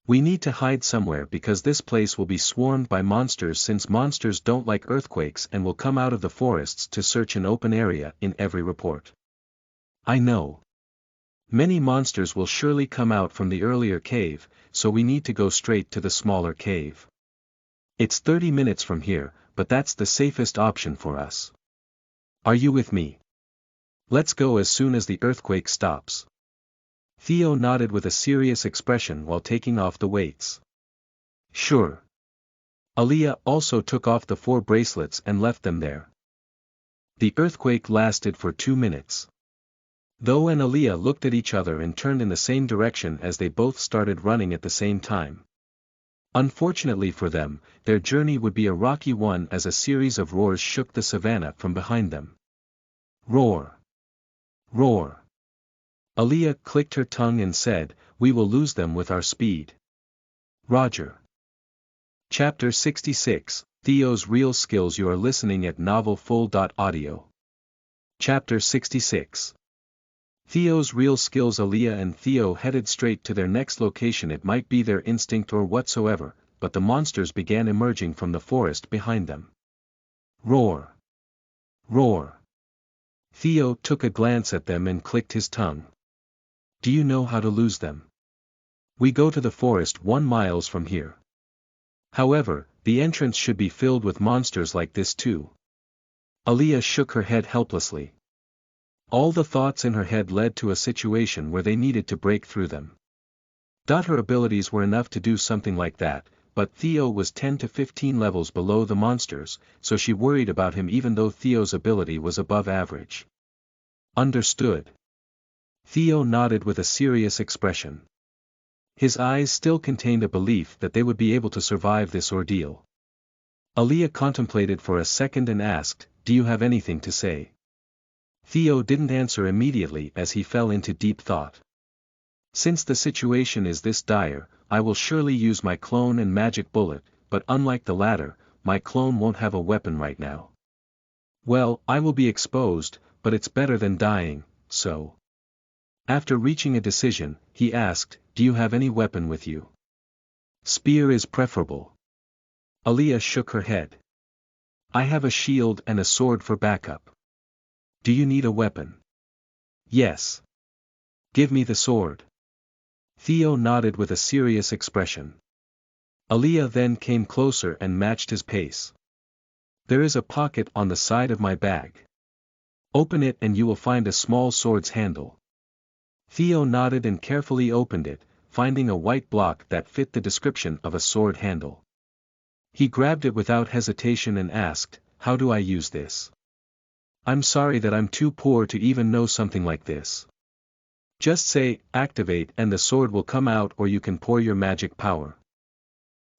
We need to hide somewhere because this place will be swarmed by monsters since monsters don't like earthquakes and will come out of the forests to search an open area in every report. I know. Many monsters will surely come out from the earlier cave, so we need to go straight to the smaller cave. It's 30 minutes from here, but that's the safest option for us. Are you with me? Let's go as soon as the earthquake stops. Theo nodded with a serious expression while taking off the weights. Sure. Aaliyah also took off the 4 bracelets and left them there. The earthquake lasted for 2 minutes. Theo and Aaliyah looked at each other and turned in the same direction as they both started running at the same time. Unfortunately for them, their journey would be a rocky one as a series of roars shook the savannah from behind them. Roar! Roar! Aaliyah clicked her tongue and said, "We will lose them with our speed." Roger. Chapter 66, Theo's Real Skills. You are listening at novelfull.audio. Chapter 66. Theo's Real Skills. Aaliyah and Theo headed straight to their next location. It might be their instinct or whatsoever, but the monsters began emerging from the forest behind them. Roar! Roar! Theo took a glance at them and clicked his tongue. Do you know how to lose them? We go to the forest 1 mile from here. However, the entrance should be filled with monsters like this too. Aaliyah shook her head helplessly. All the thoughts in her head led to a situation where they needed to break through them. Her abilities were enough to do something like that, but Theo was 10 to 15 levels below the monsters, so she worried about him even though Theo's ability was above average. Understood. Theo nodded with a serious expression. His eyes still contained a belief that they would be able to survive this ordeal. Aaliyah contemplated for a second and asked, "Do you have anything to say?" Theo didn't answer immediately as he fell into deep thought. Since the situation is this dire, I will surely use my clone and magic bullet, but unlike the latter, my clone won't have a weapon right now. Well, I will be exposed, but it's better than dying, so. After reaching a decision, he asked, "Do you have any weapon with you?" Spear is preferable. Aaliyah shook her head. I have a shield and a sword for backup. Do you need a weapon? Yes. Give me the sword. Theo nodded with a serious expression. Aaliyah then came closer and matched his pace. There is a pocket on the side of my bag. Open it and you will find a small sword's handle. Theo nodded and carefully opened it, finding a white block that fit the description of a sword handle. He grabbed it without hesitation and asked, "How do I use this?" I'm sorry that I'm too poor to even know something like this. Just say, activate and the sword will come out, or you can pour your magic power.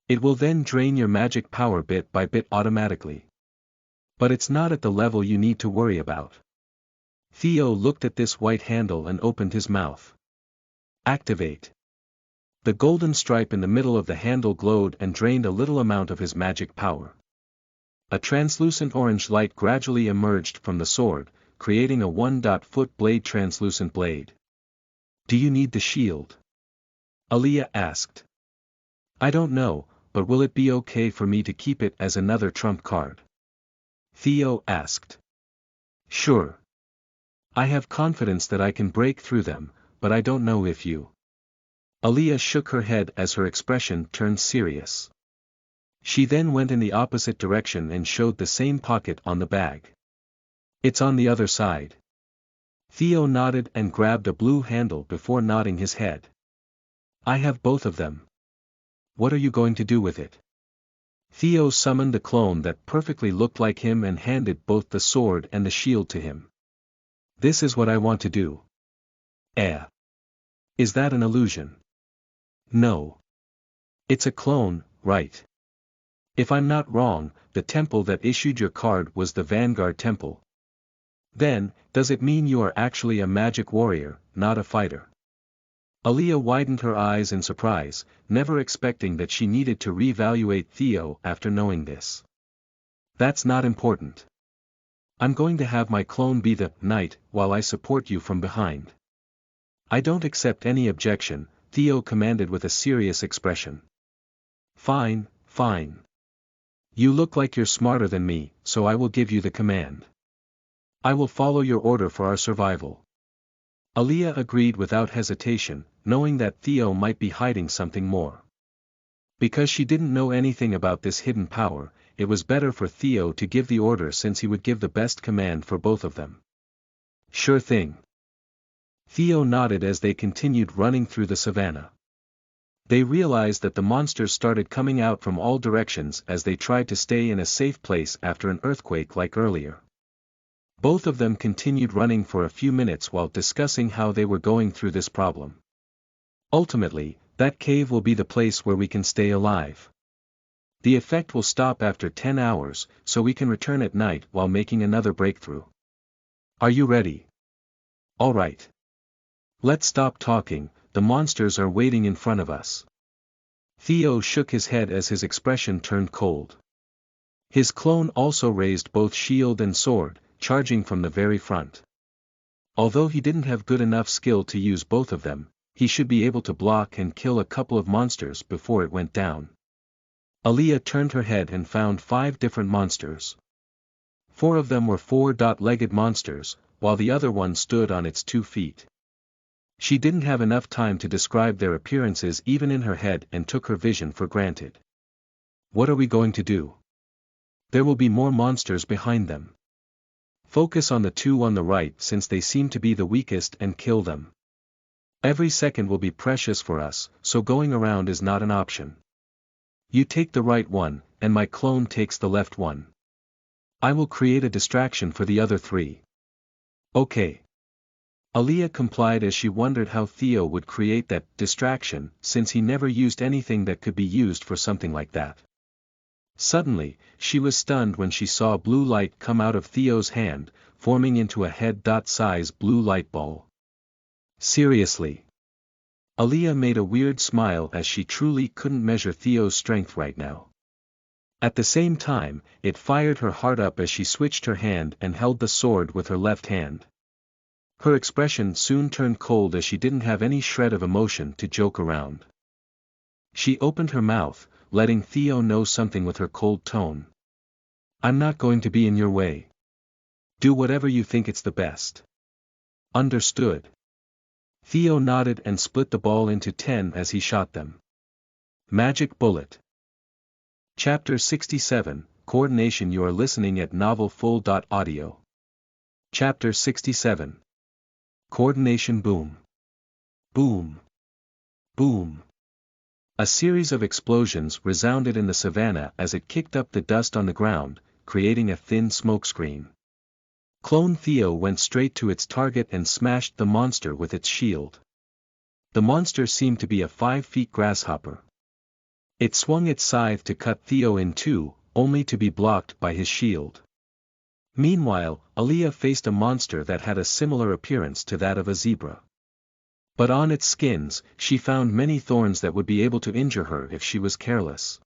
It will then drain your magic power bit by bit automatically. But it's not at the level you need to worry about. Theo looked at this white handle and opened his mouth. Activate. The golden stripe in the middle of the handle glowed and drained a little amount of his magic power. A translucent orange light gradually emerged from the sword, creating a 1-foot blade translucent blade. Do you need the shield? Aaliyah asked. I don't know, but will it be okay for me to keep it as another trump card? Theo asked. Sure. I have confidence that I can break through them, but I don't know if you. Aaliyah shook her head as her expression turned serious. She then went in the opposite direction and showed the same pocket on the bag. It's on the other side. Theo nodded and grabbed a blue handle before nodding his head. I have both of them. What are you going to do with it? Theo summoned the clone that perfectly looked like him and handed both the sword and the shield to him. This is what I want to do. Is that an illusion? No. It's a clone, right? If I'm not wrong, the temple that issued your card was the Vanguard Temple. Then, does it mean you are actually a magic warrior, not a fighter? Aaliyah widened her eyes in surprise, never expecting that she needed to reevaluate Theo after knowing this. That's not important. I'm going to have my clone be the knight while I support you from behind. I don't accept any objection, Theo commanded with a serious expression. Fine, fine. You look like you're smarter than me, so I will give you the command. I will follow your order for our survival. Aaliyah agreed without hesitation, knowing that Theo might be hiding something more. Because she didn't know anything about this hidden power, it was better for Theo to give the order since he would give the best command for both of them. Sure thing. Theo nodded as they continued running through the savannah. They realized that the monsters started coming out from all directions as they tried to stay in a safe place after an earthquake like earlier. Both of them continued running for a few minutes while discussing how they were going through this problem. Ultimately, that cave will be the place where we can stay alive. The effect will stop after 10 hours, so we can return at night while making another breakthrough. Are you ready? All right. Let's stop talking, the monsters are waiting in front of us. Theo shook his head as his expression turned cold. His clone also raised both shield and sword, charging from the very front. Although he didn't have good enough skill to use both of them, he should be able to block and kill a couple of monsters before it went down. Aaliyah turned her head and found 5 different monsters. 4 of them were 4-legged monsters, while the other one stood on its 2 feet. She didn't have enough time to describe their appearances even in her head and took her vision for granted. What are we going to do? There will be more monsters behind them. Focus on the 2 on the right since they seem to be the weakest and kill them. Every second will be precious for us, so going around is not an option. You take the right one, and my clone takes the left one. I will create a distraction for the other 3. Okay. Aaliyah complied as she wondered how Theo would create that distraction since he never used anything that could be used for something like that. Suddenly, she was stunned when she saw blue light come out of Theo's hand, forming into a head-size blue light ball. Seriously. Aaliyah made a weird smile as she truly couldn't measure Theo's strength right now. At the same time, it fired her heart up as she switched her hand and held the sword with her left hand. Her expression soon turned cold as she didn't have any shred of emotion to joke around. She opened her mouth, letting Theo know something with her cold tone. I'm not going to be in your way. Do whatever you think it's the best. Understood. Theo nodded and split the ball into 10 as he shot them. Magic Bullet. Chapter 67, Coordination. You are listening at novelfull.audio. Chapter 67. Coordination. Boom. Boom. Boom. A series of explosions resounded in the savannah as it kicked up the dust on the ground, creating a thin smokescreen. Clone Theo went straight to its target and smashed the monster with its shield. The monster seemed to be a 5-foot grasshopper. It swung its scythe to cut Theo in 2, only to be blocked by his shield. Meanwhile, Aaliyah faced a monster that had a similar appearance to that of a zebra. But on its skins, she found many thorns that would be able to injure her if she was careless.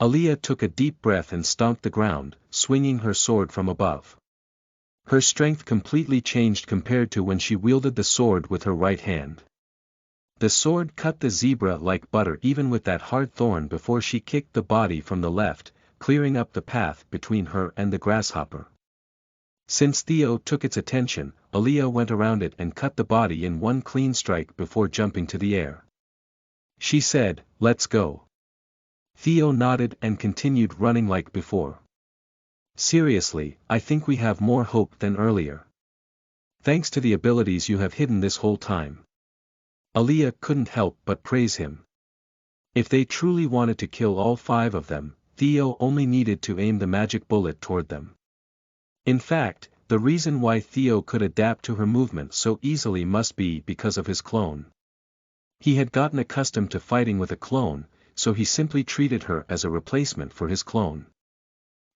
Aaliyah took a deep breath and stomped the ground, swinging her sword from above. Her strength completely changed compared to when she wielded the sword with her right hand. The sword cut the zebra like butter even with that hard thorn before she kicked the body from the left, clearing up the path between her and the grasshopper. Since Theo took its attention, Aaliyah went around it and cut the body in one clean strike before jumping to the air. She said, "Let's go." Theo nodded and continued running like before. "Seriously, I think we have more hope than earlier. Thanks to the abilities you have hidden this whole time." Aaliyah couldn't help but praise him. If they truly wanted to kill all 5 of them, Theo only needed to aim the magic bullet toward them. In fact, the reason why Theo could adapt to her movement so easily must be because of his clone. He had gotten accustomed to fighting with a clone, so he simply treated her as a replacement for his clone.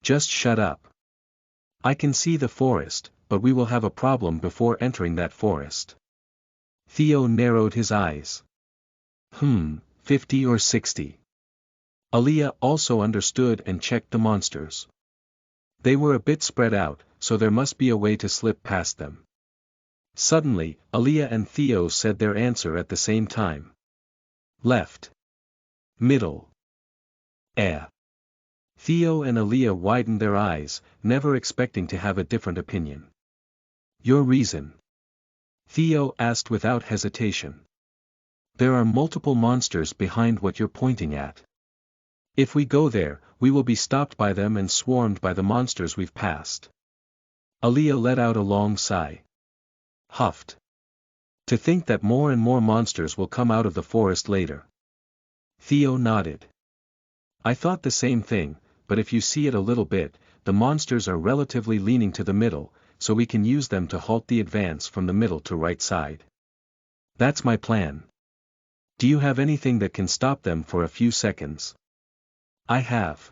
"Just shut up. I can see the forest, but we will have a problem before entering that forest." Theo narrowed his eyes. 50 or 60. Aaliyah also understood and checked the monsters. They were a bit spread out, so there must be a way to slip past them. Suddenly, Aaliyah and Theo said their answer at the same time. "Left. Middle. Eh." Theo and Aaliyah widened their eyes, never expecting to have a different opinion. "Your reason?" Theo asked without hesitation. "There are multiple monsters behind what you're pointing at. If we go there, we will be stopped by them and swarmed by the monsters we've passed." Aaliyah let out a long sigh. Huffed. "To think that more and more monsters will come out of the forest later." Theo nodded. "I thought the same thing, but if you see it a little bit, the monsters are relatively leaning to the middle, so we can use them to halt the advance from the middle to right side. That's my plan. Do you have anything that can stop them for a few seconds?" "I have.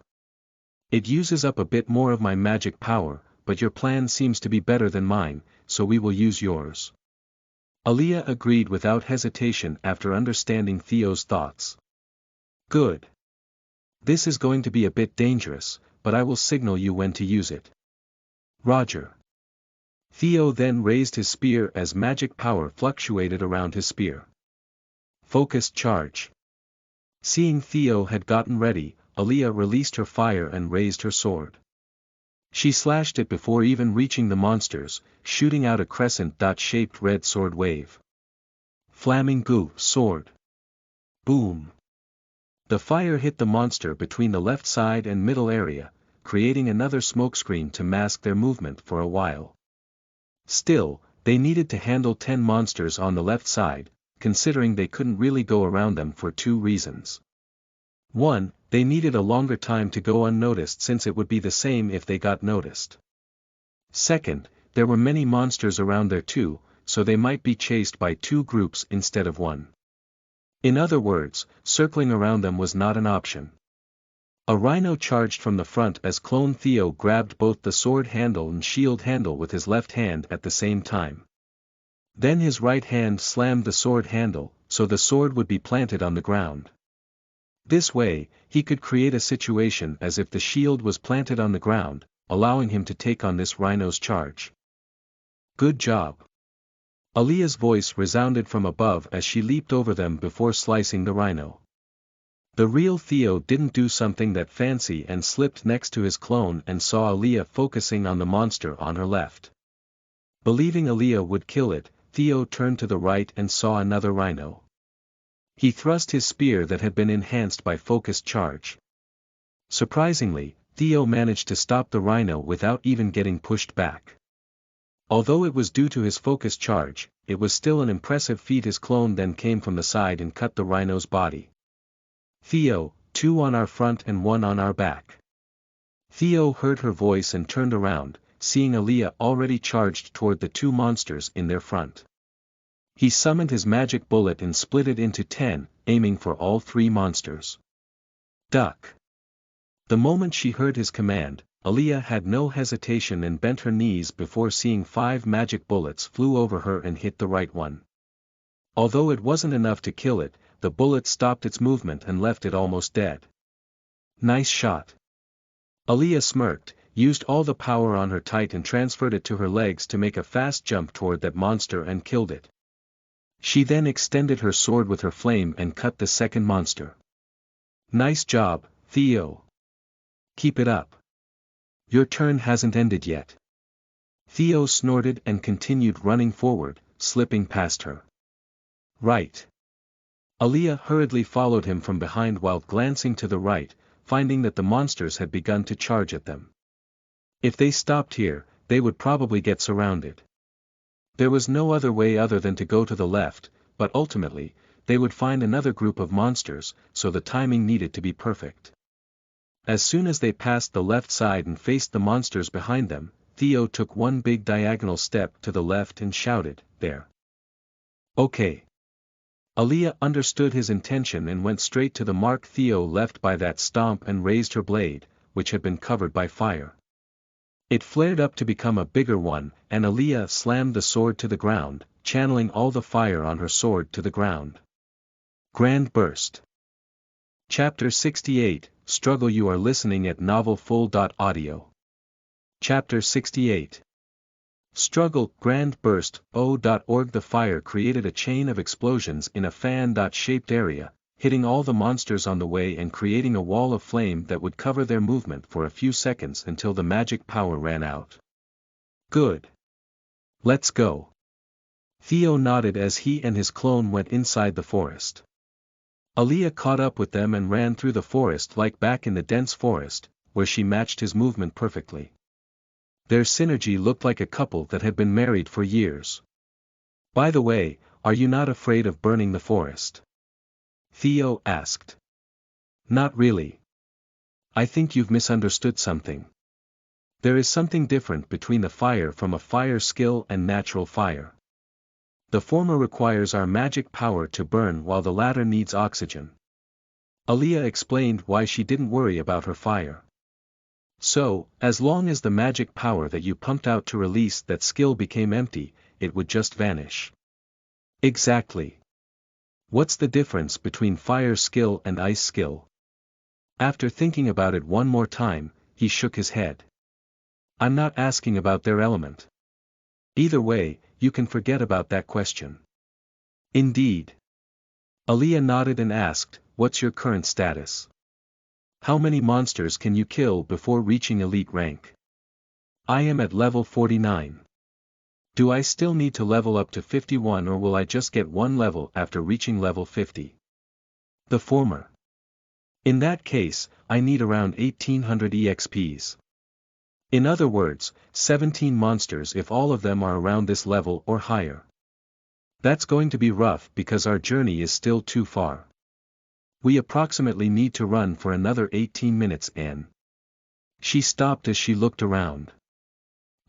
It uses up a bit more of my magic power, but your plan seems to be better than mine, so we will use yours." Aaliyah agreed without hesitation after understanding Theo's thoughts. "Good. This is going to be a bit dangerous, but I will signal you when to use it." "Roger." Theo then raised his spear as magic power fluctuated around his spear. Focused charge. Seeing Theo had gotten ready, Aaliyah released her fire and raised her sword. She slashed it before even reaching the monsters, shooting out a crescent-shaped red sword wave. Flaming goo sword. Boom. The fire hit the monster between the left side and middle area, creating another smokescreen to mask their movement for a while. Still, they needed to handle 10 monsters on the left side, considering they couldn't really go around them for 2 reasons. 1, they needed a longer time to go unnoticed since it would be the same if they got noticed. 2nd, there were many monsters around there too, so they might be chased by 2 groups instead of 1. In other words, circling around them was not an option. A rhino charged from the front as Clone Theo grabbed both the sword handle and shield handle with his left hand at the same time. Then his right hand slammed the sword handle, so the sword would be planted on the ground. This way, he could create a situation as if the shield was planted on the ground, allowing him to take on this rhino's charge. "Good job." Aaliyah's voice resounded from above as she leaped over them before slicing the rhino. The real Theo didn't do something that fancy and slipped next to his clone and saw Aaliyah focusing on the monster on her left. Believing Aaliyah would kill it, Theo turned to the right and saw another rhino. He thrust his spear that had been enhanced by focused charge. Surprisingly, Theo managed to stop the rhino without even getting pushed back. Although it was due to his focused charge, it was still an impressive feat. His clone then came from the side and cut the rhino's body. "Theo, 2 on our front and 1 on our back." Theo heard her voice and turned around, seeing Aaliyah already charged toward the 2 monsters in their front. He summoned his magic bullet and split it into 10, aiming for all 3 monsters. "Duck." The moment she heard his command, Aaliyah had no hesitation and bent her knees before seeing 5 magic bullets flew over her and hit the right one. Although it wasn't enough to kill it, the bullet stopped its movement and left it almost dead. "Nice shot." Aaliyah smirked, used all the power on her tight and transferred it to her legs to make a fast jump toward that monster and killed it. She then extended her sword with her flame and cut the second monster. "Nice job, Theo." Keep it up. Your turn hasn't ended yet. Theo snorted and continued running forward, slipping past her. Right. Aaliyah hurriedly followed him from behind while glancing to the right, finding that the monsters had begun to charge at them. If they stopped here, they would probably get surrounded. There was no other way other than to go to the left, but ultimately, they would find another group of monsters, so the timing needed to be perfect. As soon as they passed the left side and faced the monsters behind them, Theo took one big diagonal step to the left and shouted, "There." Okay. Aaliyah understood his intention and went straight to the mark Theo left by that stomp and raised her blade, which had been covered by fire. It flared up to become a bigger one, and Aaliyah slammed the sword to the ground, channeling all the fire on her sword to the ground. Grand Burst. Chapter 68, Struggle. You are listening at novelfull.audio. Chapter 68. Struggle, Grand Burst, O.org. The fire created a chain of explosions in a fan-shaped area, hitting all the monsters on the way and creating a wall of flame that would cover their movement for a few seconds until the magic power ran out. Good. Let's go. Theo nodded as he and his clone went inside the forest. Aaliyah caught up with them and ran through the forest like back in the dense forest, where she matched his movement perfectly. Their synergy looked like a couple that had been married for years. By the way, are you not afraid of burning the forest? Theo asked. Not really. I think you've misunderstood something. There is something different between the fire from a fire skill and natural fire. The former requires our magic power to burn while the latter needs oxygen. Aaliyah explained why she didn't worry about her fire. So, as long as the magic power that you pumped out to release that skill became empty, it would just vanish. Exactly. What's the difference between fire skill and ice skill? After thinking about it one more time, he shook his head. I'm not asking about their element. Either way, you can forget about that question. Indeed. Aaliyah nodded and asked, what's your current status? How many monsters can you kill before reaching elite rank? I am at level 49. Do I still need to level up to 51 or will I just get one level after reaching level 50? The former. In that case, I need around 1800 EXPs. In other words, 17 monsters if all of them are around this level or higher. That's going to be rough because our journey is still too far. We approximately need to run for another 18 minutes and... She stopped as she looked around.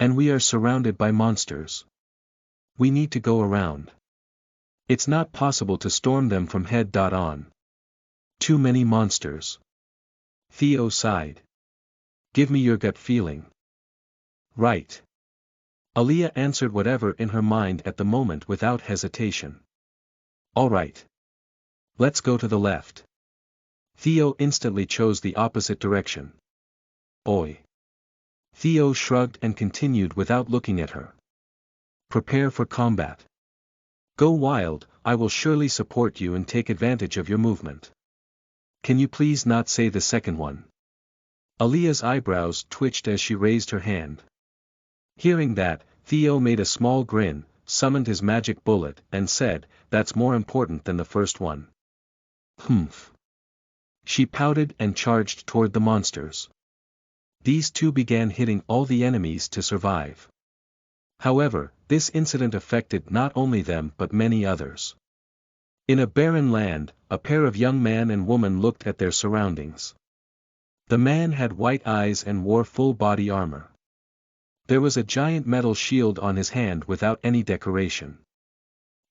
And we are surrounded by monsters. We need to go around. It's not possible to storm them from head on. Too many monsters. Theo sighed. Give me your gut feeling. Right. Aaliyah answered whatever in her mind at the moment without hesitation. All right. Let's go to the left. Theo instantly chose the opposite direction. Oi. Theo shrugged and continued without looking at her. Prepare for combat. Go wild, I will surely support you and take advantage of your movement. Can you please not say the second one? Aaliyah's eyebrows twitched as she raised her hand. Hearing that, Theo made a small grin, summoned his magic bullet, and said, that's more important than the first one. Humph. She pouted and charged toward the monsters. These two began hitting all the enemies to survive. However, this incident affected not only them but many others. In a barren land, a pair of young man and woman looked at their surroundings. The man had white eyes and wore full body armor. There was a giant metal shield on his hand without any decoration.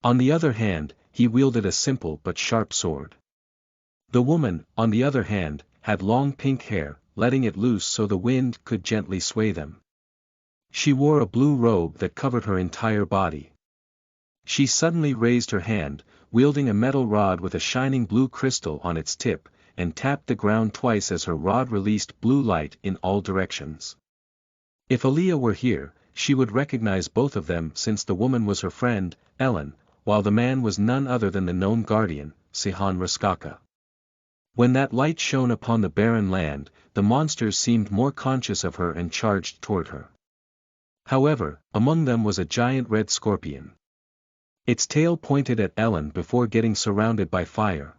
On the other hand, he wielded a simple but sharp sword. The woman, on the other hand, had long pink hair, letting it loose so the wind could gently sway them. She wore a blue robe that covered her entire body. She suddenly raised her hand, wielding a metal rod with a shining blue crystal on its tip, and tapped the ground twice as her rod released blue light in all directions. If Aaliyah were here, she would recognize both of them since the woman was her friend, Ellen, while the man was none other than the known guardian, Sihan Raskaka. When that light shone upon the barren land, the monsters seemed more conscious of her and charged toward her. However, among them was a giant red scorpion. Its tail pointed at Ellen before getting surrounded by fire.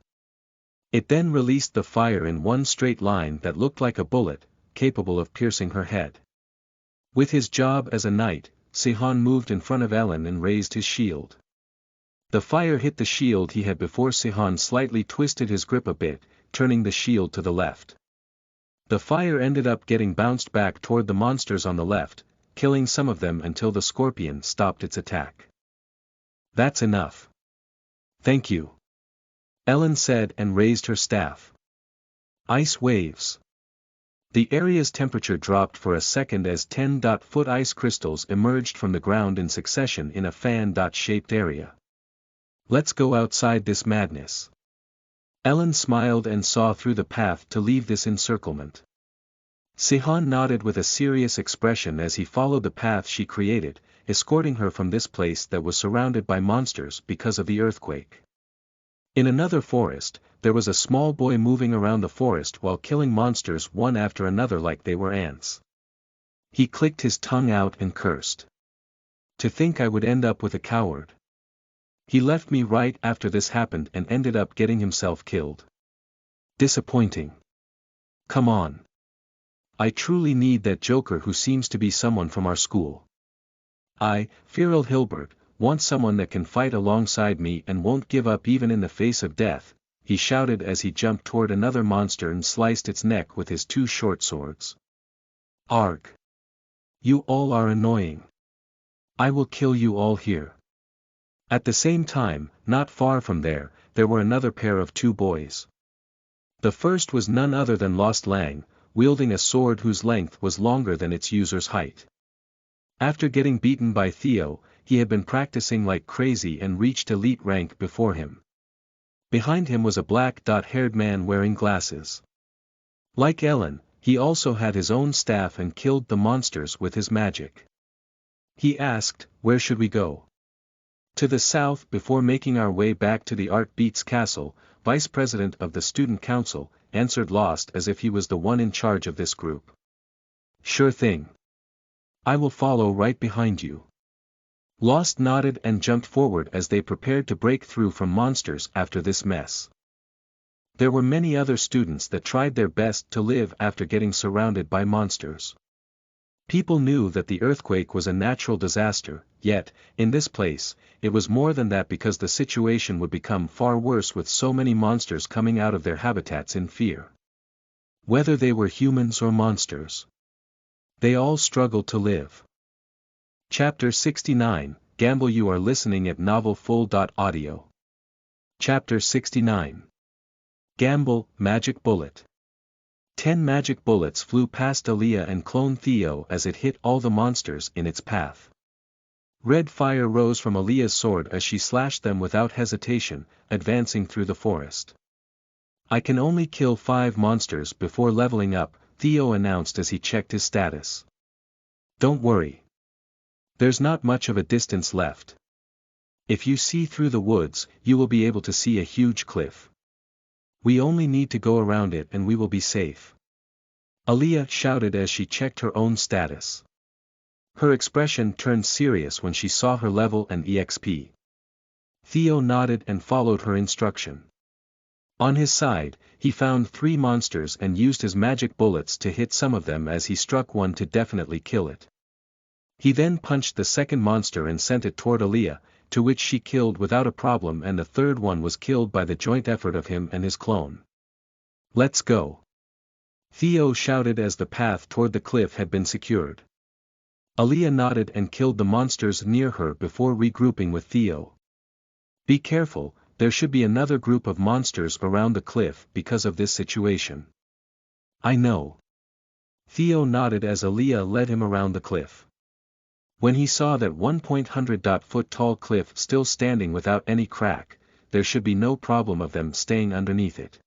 It then released the fire in one straight line that looked like a bullet, capable of piercing her head. With his job as a knight, Sihon moved in front of Ellen and raised his shield. The fire hit the shield he had before Sihon slightly twisted his grip a bit, turning the shield to the left. The fire ended up getting bounced back toward the monsters on the left, killing some of them until the scorpion stopped its attack. "That's enough. Thank you," Ellen said and raised her staff. Ice waves. The area's temperature dropped for a second as 10-foot ice crystals emerged from the ground in succession in a fan-shaped area. "Let's go outside this madness." Ellen smiled and saw through the path to leave this encirclement. Sihon nodded with a serious expression as he followed the path she created, escorting her from this place that was surrounded by monsters because of the earthquake. In another forest, there was a small boy moving around the forest while killing monsters one after another like they were ants. He clicked his tongue out and cursed. "To think I would end up with a coward. He left me right after this happened and ended up getting himself killed. Disappointing. Come on. I truly need that joker who seems to be someone from our school. Feral Hilbert, want someone that can fight alongside me and won't give up even in the face of death," he shouted as he jumped toward another monster and sliced its neck with his two short swords. "Arg! You all are annoying. I will kill you all here." At the same time, not far from there were another pair of two boys. The first was none other than Lost Lang, wielding a sword whose length was longer than its user's height. After getting beaten by Theo, he had been practicing like crazy and reached elite rank before him. Behind him was a black-haired man wearing glasses. Like Ellen, he also had his own staff and killed the monsters with his magic. He asked, "Where should we go?" "To the south." Before making our way back to the Art Beats Castle, Vice President of the Student Council, answered Lost as if he was the one in charge of this group. "Sure thing. I will follow right behind you." Lost nodded and jumped forward as they prepared to break through from monsters after this mess. There were many other students that tried their best to live after getting surrounded by monsters. People knew that the earthquake was a natural disaster, yet, in this place, it was more than that because the situation would become far worse with so many monsters coming out of their habitats in fear. Whether they were humans or monsters, they all struggled to live. Chapter 69, Gamble. You are listening at novelfull.audio. Chapter 69. Gamble, Magic Bullet. 10 magic bullets flew past Aaliyah and Clone Theo as it hit all the monsters in its path. Red fire rose from Aaliyah's sword as she slashed them without hesitation, advancing through the forest. "I can only kill 5 monsters before leveling up," Theo announced as he checked his status. "Don't worry. There's not much of a distance left. If you see through the woods, you will be able to see a huge cliff. We only need to go around it and we will be safe," Aaliyah shouted as she checked her own status. Her expression turned serious when she saw her level and EXP. Theo nodded and followed her instruction. On his side, he found 3 monsters and used his magic bullets to hit some of them as he struck one to definitely kill it. He then punched the second monster and sent it toward Aaliyah, to which she killed without a problem, and the third one was killed by the joint effort of him and his clone. "Let's go," Theo shouted as the path toward the cliff had been secured. Aaliyah nodded and killed the monsters near her before regrouping with Theo. "Be careful, there should be another group of monsters around the cliff because of this situation." "I know." Theo nodded as Aaliyah led him around the cliff. When he saw that 100-foot tall cliff still standing without any crack, there should be no problem of them staying underneath it.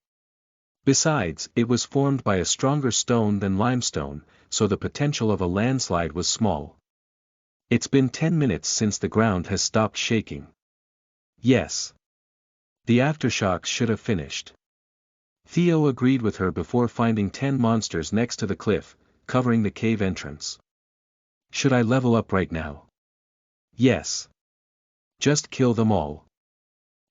Besides, it was formed by a stronger stone than limestone, so the potential of a landslide was small. "It's been 10 minutes since the ground has stopped shaking." "Yes. The aftershocks should have finished." Theo agreed with her before finding 10 monsters next to the cliff, covering the cave entrance. Should I level up right now? Yes. Just kill them all.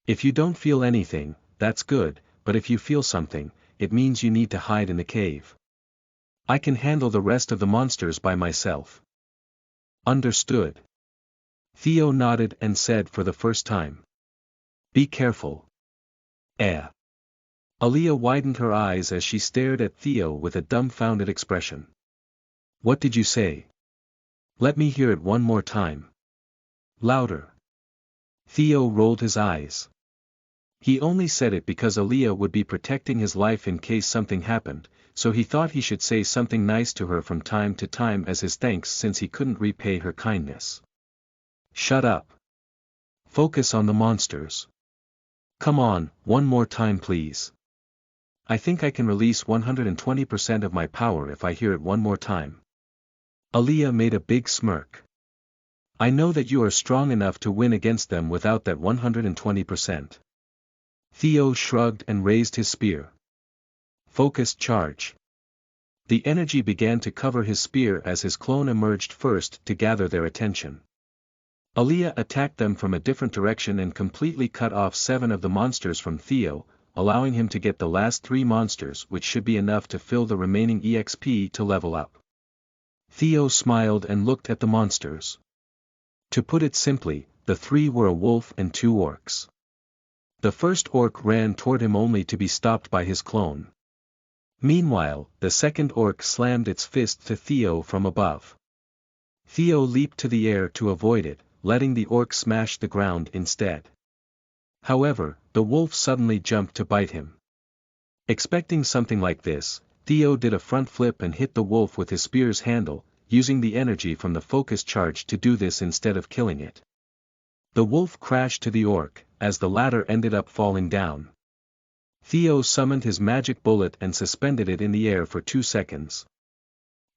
If you don't feel anything, that's good, but if you feel something, it means you need to hide in the cave. I can handle the rest of the monsters by myself. Understood. Theo nodded and said for the first time. Be careful. Aaliyah widened her eyes as she stared at Theo with a dumbfounded expression. What did you say? Let me hear it one more time. Louder. Theo rolled his eyes. He only said it because Aaliyah would be protecting his life in case something happened, so he thought he should say something nice to her from time to time as his thanks since he couldn't repay her kindness. Shut up. Focus on the monsters. Come on, one more time please. I think I can release 120% of my power if I hear it one more time. Aaliyah made a big smirk. I know that you are strong enough to win against them without that 120%. Theo shrugged and raised his spear. Focused charge. The energy began to cover his spear as his clone emerged first to gather their attention. Aaliyah attacked them from a different direction and completely cut off 7 of the monsters from Theo, allowing him to get the last 3 monsters, which should be enough to fill the remaining EXP to level up. Theo smiled and looked at the monsters. To put it simply, the 3 were a wolf and 2 orcs. The first orc ran toward him only to be stopped by his clone. Meanwhile, the second orc slammed its fist to Theo from above. Theo leaped to the air to avoid it, letting the orc smash the ground instead. However, the wolf suddenly jumped to bite him. Expecting something like this, Theo did a front flip and hit the wolf with his spear's handle, using the energy from the focus charge to do this instead of killing it. The wolf crashed to the orc, as the latter ended up falling down. Theo summoned his magic bullet and suspended it in the air for 2 seconds.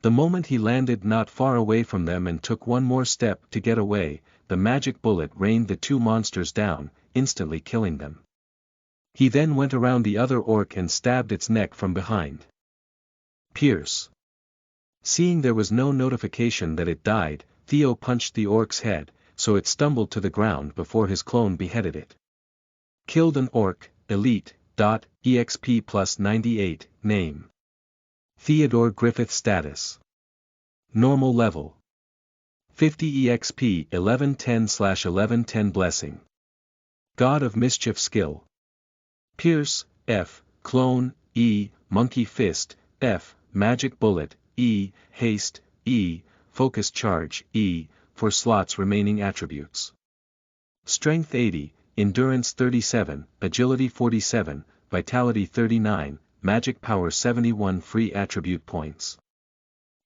The moment he landed not far away from them and took one more step to get away, the magic bullet rained the 2 monsters down, instantly killing them. He then went around the other orc and stabbed its neck from behind. Pierce. Seeing there was no notification that it died, Theo punched the orc's head, so it stumbled to the ground before his clone beheaded it. Killed an orc, elite, .exp plus 98, name. Theodore Griffith status. Normal level. 50 exp 1110/1110 blessing. God of Mischief skill. Pierce, F, clone, E, monkey fist, F, magic bullet, E, haste, E, focus charge, E, for slots remaining attributes. Strength 80, endurance 37, agility 47, vitality 39, magic power 71 free attribute points.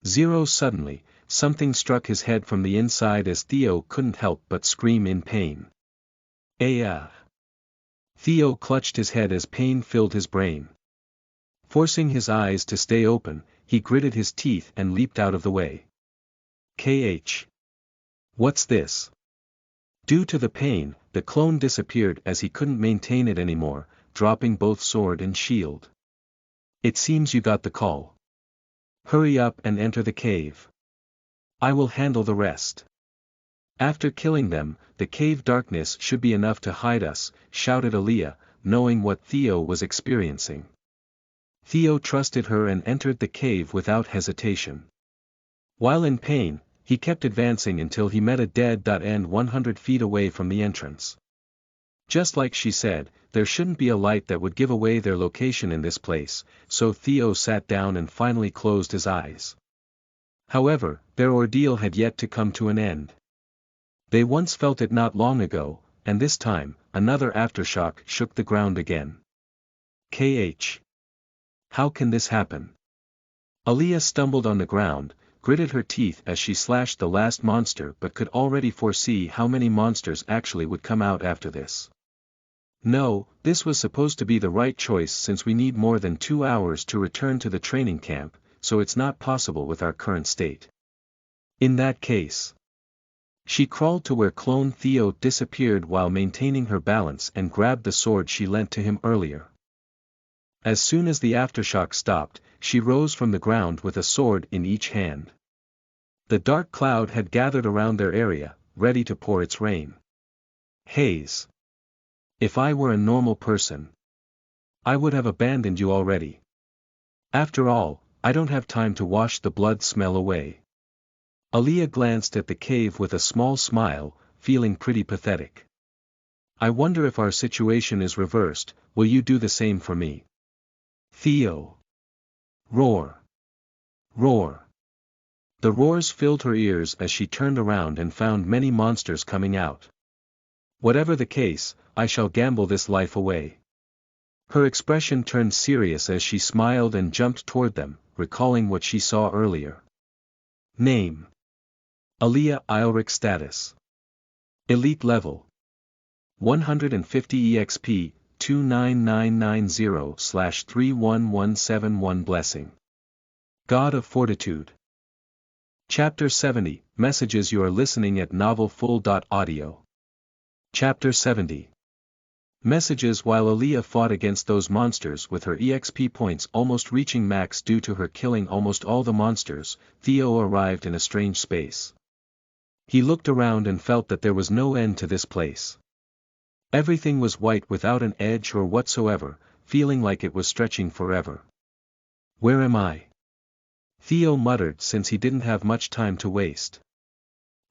0 Suddenly, something struck his head from the inside as Theo couldn't help but scream in pain. Theo clutched his head as pain filled his brain. Forcing his eyes to stay open, he gritted his teeth and leaped out of the way. What's this? Due to the pain, the clone disappeared as he couldn't maintain it anymore, dropping both sword and shield. It seems you got the call. Hurry up and enter the cave. I will handle the rest. After killing them, the cave darkness should be enough to hide us, shouted Aaliyah, knowing what Theo was experiencing. Theo trusted her and entered the cave without hesitation. While in pain, he kept advancing until he met a dead end 100 feet away from the entrance. Just like she said, there shouldn't be a light that would give away their location in this place, so Theo sat down and finally closed his eyes. However, their ordeal had yet to come to an end. They once felt it not long ago, and this time, another aftershock shook the ground again. How can this happen? Aaliyah stumbled on the ground, gritted her teeth as she slashed the last monster but could already foresee how many monsters actually would come out after this. No, this was supposed to be the right choice since we need more than 2 hours to return to the training camp, so it's not possible with our current state. In that case, she crawled to where clone Theo disappeared while maintaining her balance and grabbed the sword she lent to him earlier. As soon as the aftershock stopped, she rose from the ground with a sword in each hand. The dark cloud had gathered around their area, ready to pour its rain. Haze. If I were a normal person, I would have abandoned you already. After all, I don't have time to wash the blood smell away. Aaliyah glanced at the cave with a small smile, feeling pretty pathetic. I wonder if our situation is reversed, will you do the same for me? Theo. Roar. Roar. The roars filled her ears as she turned around and found many monsters coming out. Whatever the case, I shall gamble this life away. Her expression turned serious as she smiled and jumped toward them, recalling what she saw earlier. Name. Aaliyah Ilric status. Elite level. 150 EXP, 29990/31171 blessing. God of Fortitude. Chapter 70, Messages you are listening at novelfull.audio. Chapter 70. Messages. While Aaliyah fought against those monsters with her EXP points almost reaching max due to her killing almost all the monsters, Theo arrived in a strange space. He looked around and felt that there was no end to this place. Everything was white without an edge or whatsoever, feeling like it was stretching forever. Where am I? Theo muttered since he didn't have much time to waste.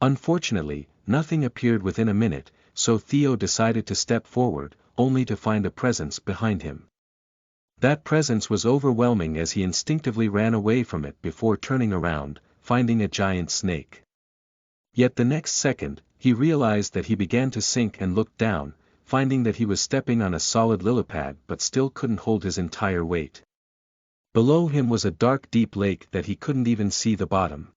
Unfortunately, nothing appeared within a minute, so Theo decided to step forward, only to find a presence behind him. That presence was overwhelming as he instinctively ran away from it before turning around, finding a giant snake. Yet the next second, he realized that he began to sink and looked down, finding that he was stepping on a solid lillipad but still couldn't hold his entire weight. Below him was a dark deep lake that he couldn't even see the bottom.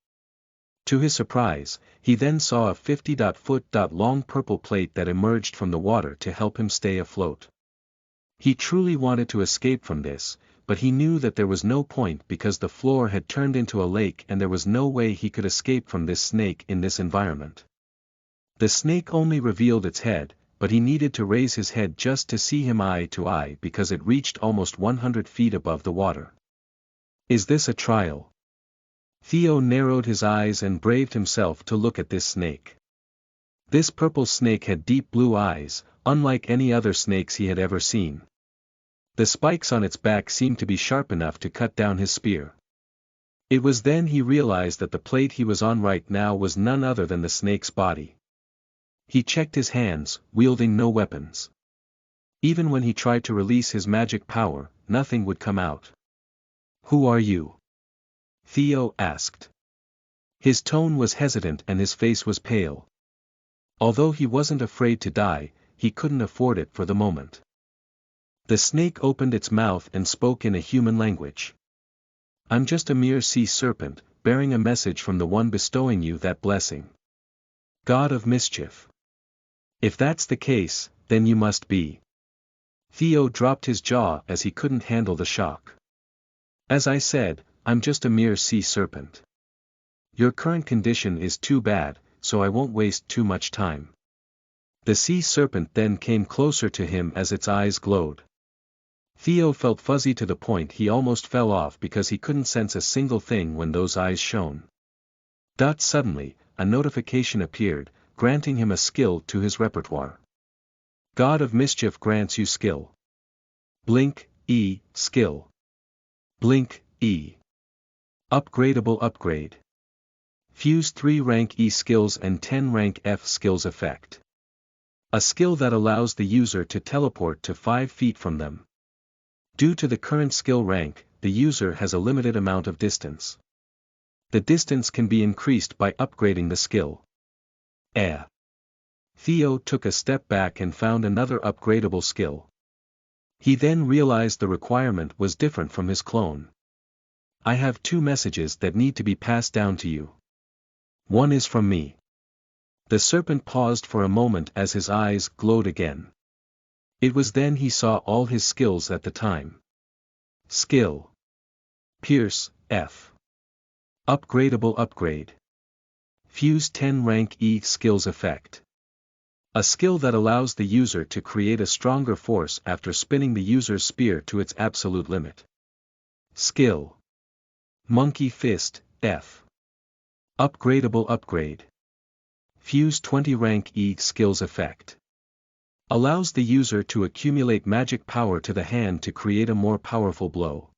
To his surprise, he then saw a 50-foot long purple plate that emerged from the water to help him stay afloat. He truly wanted to escape from this, but he knew that there was no point because the floor had turned into a lake and there was no way he could escape from this snake in this environment. The snake only revealed its head, but he needed to raise his head just to see him eye to eye because it reached almost 100 feet above the water. Is this a trial? Theo narrowed his eyes and braved himself to look at this snake. This purple snake had deep blue eyes, unlike any other snakes he had ever seen. The spikes on its back seemed to be sharp enough to cut down his spear. It was then he realized that the plate he was on right now was none other than the snake's body. He checked his hands, wielding no weapons. Even when he tried to release his magic power, nothing would come out. Who are you? Theo asked. His tone was hesitant and his face was pale. Although he wasn't afraid to die, he couldn't afford it for the moment. The snake opened its mouth and spoke in a human language. I'm just a mere sea serpent, bearing a message from the one bestowing you that blessing. God of mischief. If that's the case, then you must be. Theo dropped his jaw as he couldn't handle the shock. As I said, I'm just a mere sea serpent. Your current condition is too bad, so I won't waste too much time. The sea serpent then came closer to him as its eyes glowed. Theo felt fuzzy to the point he almost fell off because he couldn't sense a single thing when those eyes shone. Suddenly, a notification appeared, granting him a skill to his repertoire. God of Mischief grants you skill. Blink, E, skill. Blink, E. Upgradable upgrade. Fuse 3 rank E skills and 10 rank F skills effect. A skill that allows the user to teleport to 5 feet from them. Due to the current skill rank, the user has a limited amount of distance. The distance can be increased by upgrading the skill. Theo took a step back and found another upgradable skill. He then realized the requirement was different from his clone. I have 2 messages that need to be passed down to you. One is from me. The serpent paused for a moment as his eyes glowed again. It was then he saw all his skills at the time. Skill. Pierce, F. Upgradable upgrade. Fuse 10 rank E skills effect. A skill that allows the user to create a stronger force after spinning the user's spear to its absolute limit. Skill. Monkey Fist, F. Upgradable upgrade. Fuse 20 rank E skills effect. Allows the user to accumulate magic power to the hand to create a more powerful blow.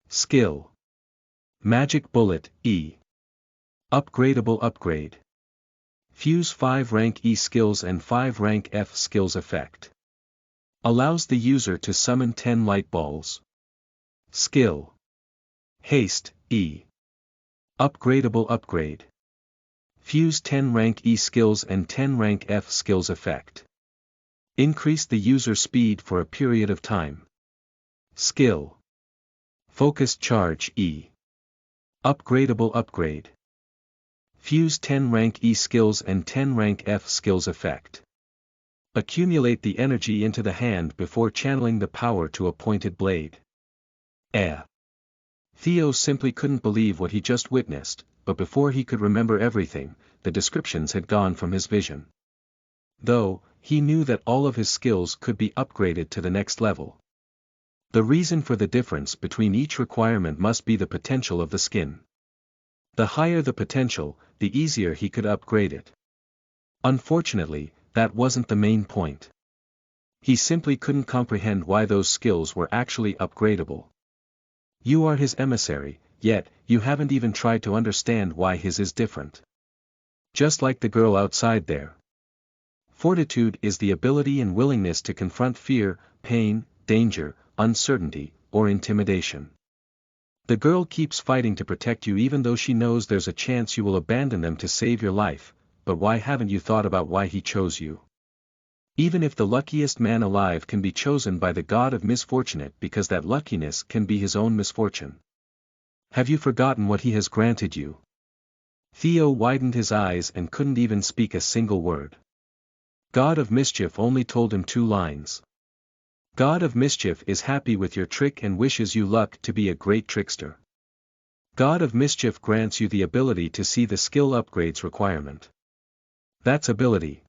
Skill. Magic Bullet, E. Upgradable upgrade. Fuse 5 rank E skills and 5 rank F skills effect. Allows the user to summon 10 light balls. Skill. Haste, E. Upgradable upgrade. Fuse 10 rank E skills and 10 rank F skills effect. Increase the user speed for a period of time. Skill. Focused charge, E. Upgradable upgrade. Fuse 10 rank E skills and 10 rank F skills effect. Accumulate the energy into the hand before channeling the power to a pointed blade. Theo simply couldn't believe what he just witnessed, but before he could remember everything, the descriptions had gone from his vision. Though, he knew that all of his skills could be upgraded to the next level. The reason for the difference between each requirement must be the potential of the skin. The higher the potential, the easier he could upgrade it. Unfortunately, that wasn't the main point. He simply couldn't comprehend why those skills were actually upgradable. You are his emissary, yet, you haven't even tried to understand why his is different. Just like the girl outside there. Fortitude is the ability and willingness to confront fear, pain, danger, uncertainty, or intimidation. The girl keeps fighting to protect you even though she knows there's a chance you will abandon them to save your life, but why haven't you thought about why he chose you? Even if the luckiest man alive can be chosen by the god of misfortunate because that luckiness can be his own misfortune. Have you forgotten what he has granted you? Theo widened his eyes and couldn't even speak a single word. God of Mischief only told him 2 lines. God of Mischief is happy with your trick and wishes you luck to be a great trickster. God of Mischief grants you the ability to see the skill upgrades requirement. That's ability.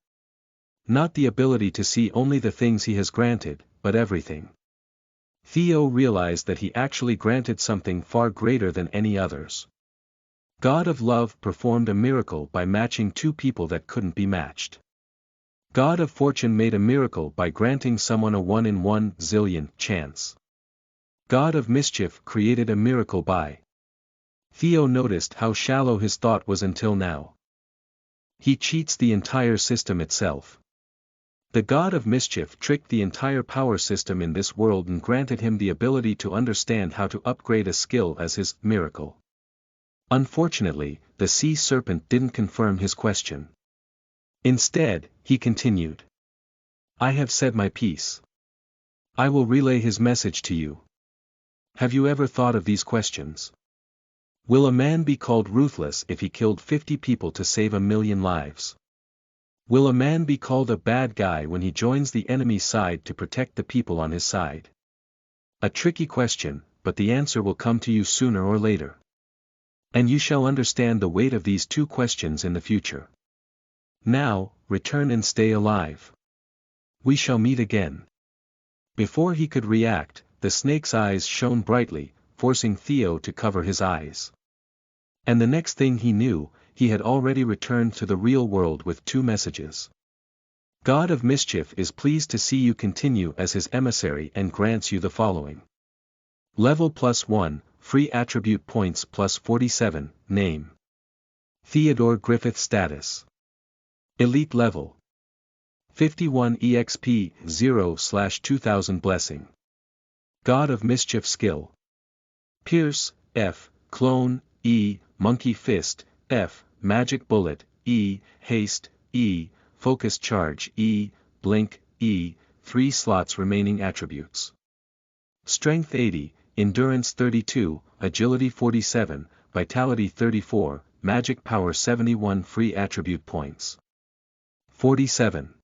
Not the ability to see only the things he has granted, but everything. Theo realized that he actually granted something far greater than any others. God of Love performed a miracle by matching 2 people that couldn't be matched. God of Fortune made a miracle by granting someone a 1 in 1 zillion chance. God of Mischief created a miracle by. Theo noticed how shallow his thought was until now. He cheats the entire system itself. The God of Mischief tricked the entire power system in this world and granted him the ability to understand how to upgrade a skill as his miracle. Unfortunately, the sea serpent didn't confirm his question. Instead, he continued. I have said my piece. I will relay his message to you. Have you ever thought of these questions? Will a man be called ruthless if he killed 50 people to save 1,000,000 lives? Will a man be called a bad guy when he joins the enemy's side to protect the people on his side? A tricky question, but the answer will come to you sooner or later. And you shall understand the weight of these 2 questions in the future. Now, return and stay alive. We shall meet again. Before he could react, the snake's eyes shone brightly, forcing Theo to cover his eyes. And the next thing he knew, he had already returned to the real world with 2 messages. God of Mischief is pleased to see you continue as his emissary and grants you the following. Level +1, free attribute points +47, name. Theodore Griffith status. Elite level. 51 EXP 0/2000 blessing. God of Mischief skill. Pierce, F, Clone, E, Monkey Fist, F, Magic Bullet, E, Haste, E, Focus Charge, E, Blink, E, 3 slots remaining attributes. Strength 80, Endurance 32, Agility 47, Vitality 34, Magic Power 71 free attribute points. 47.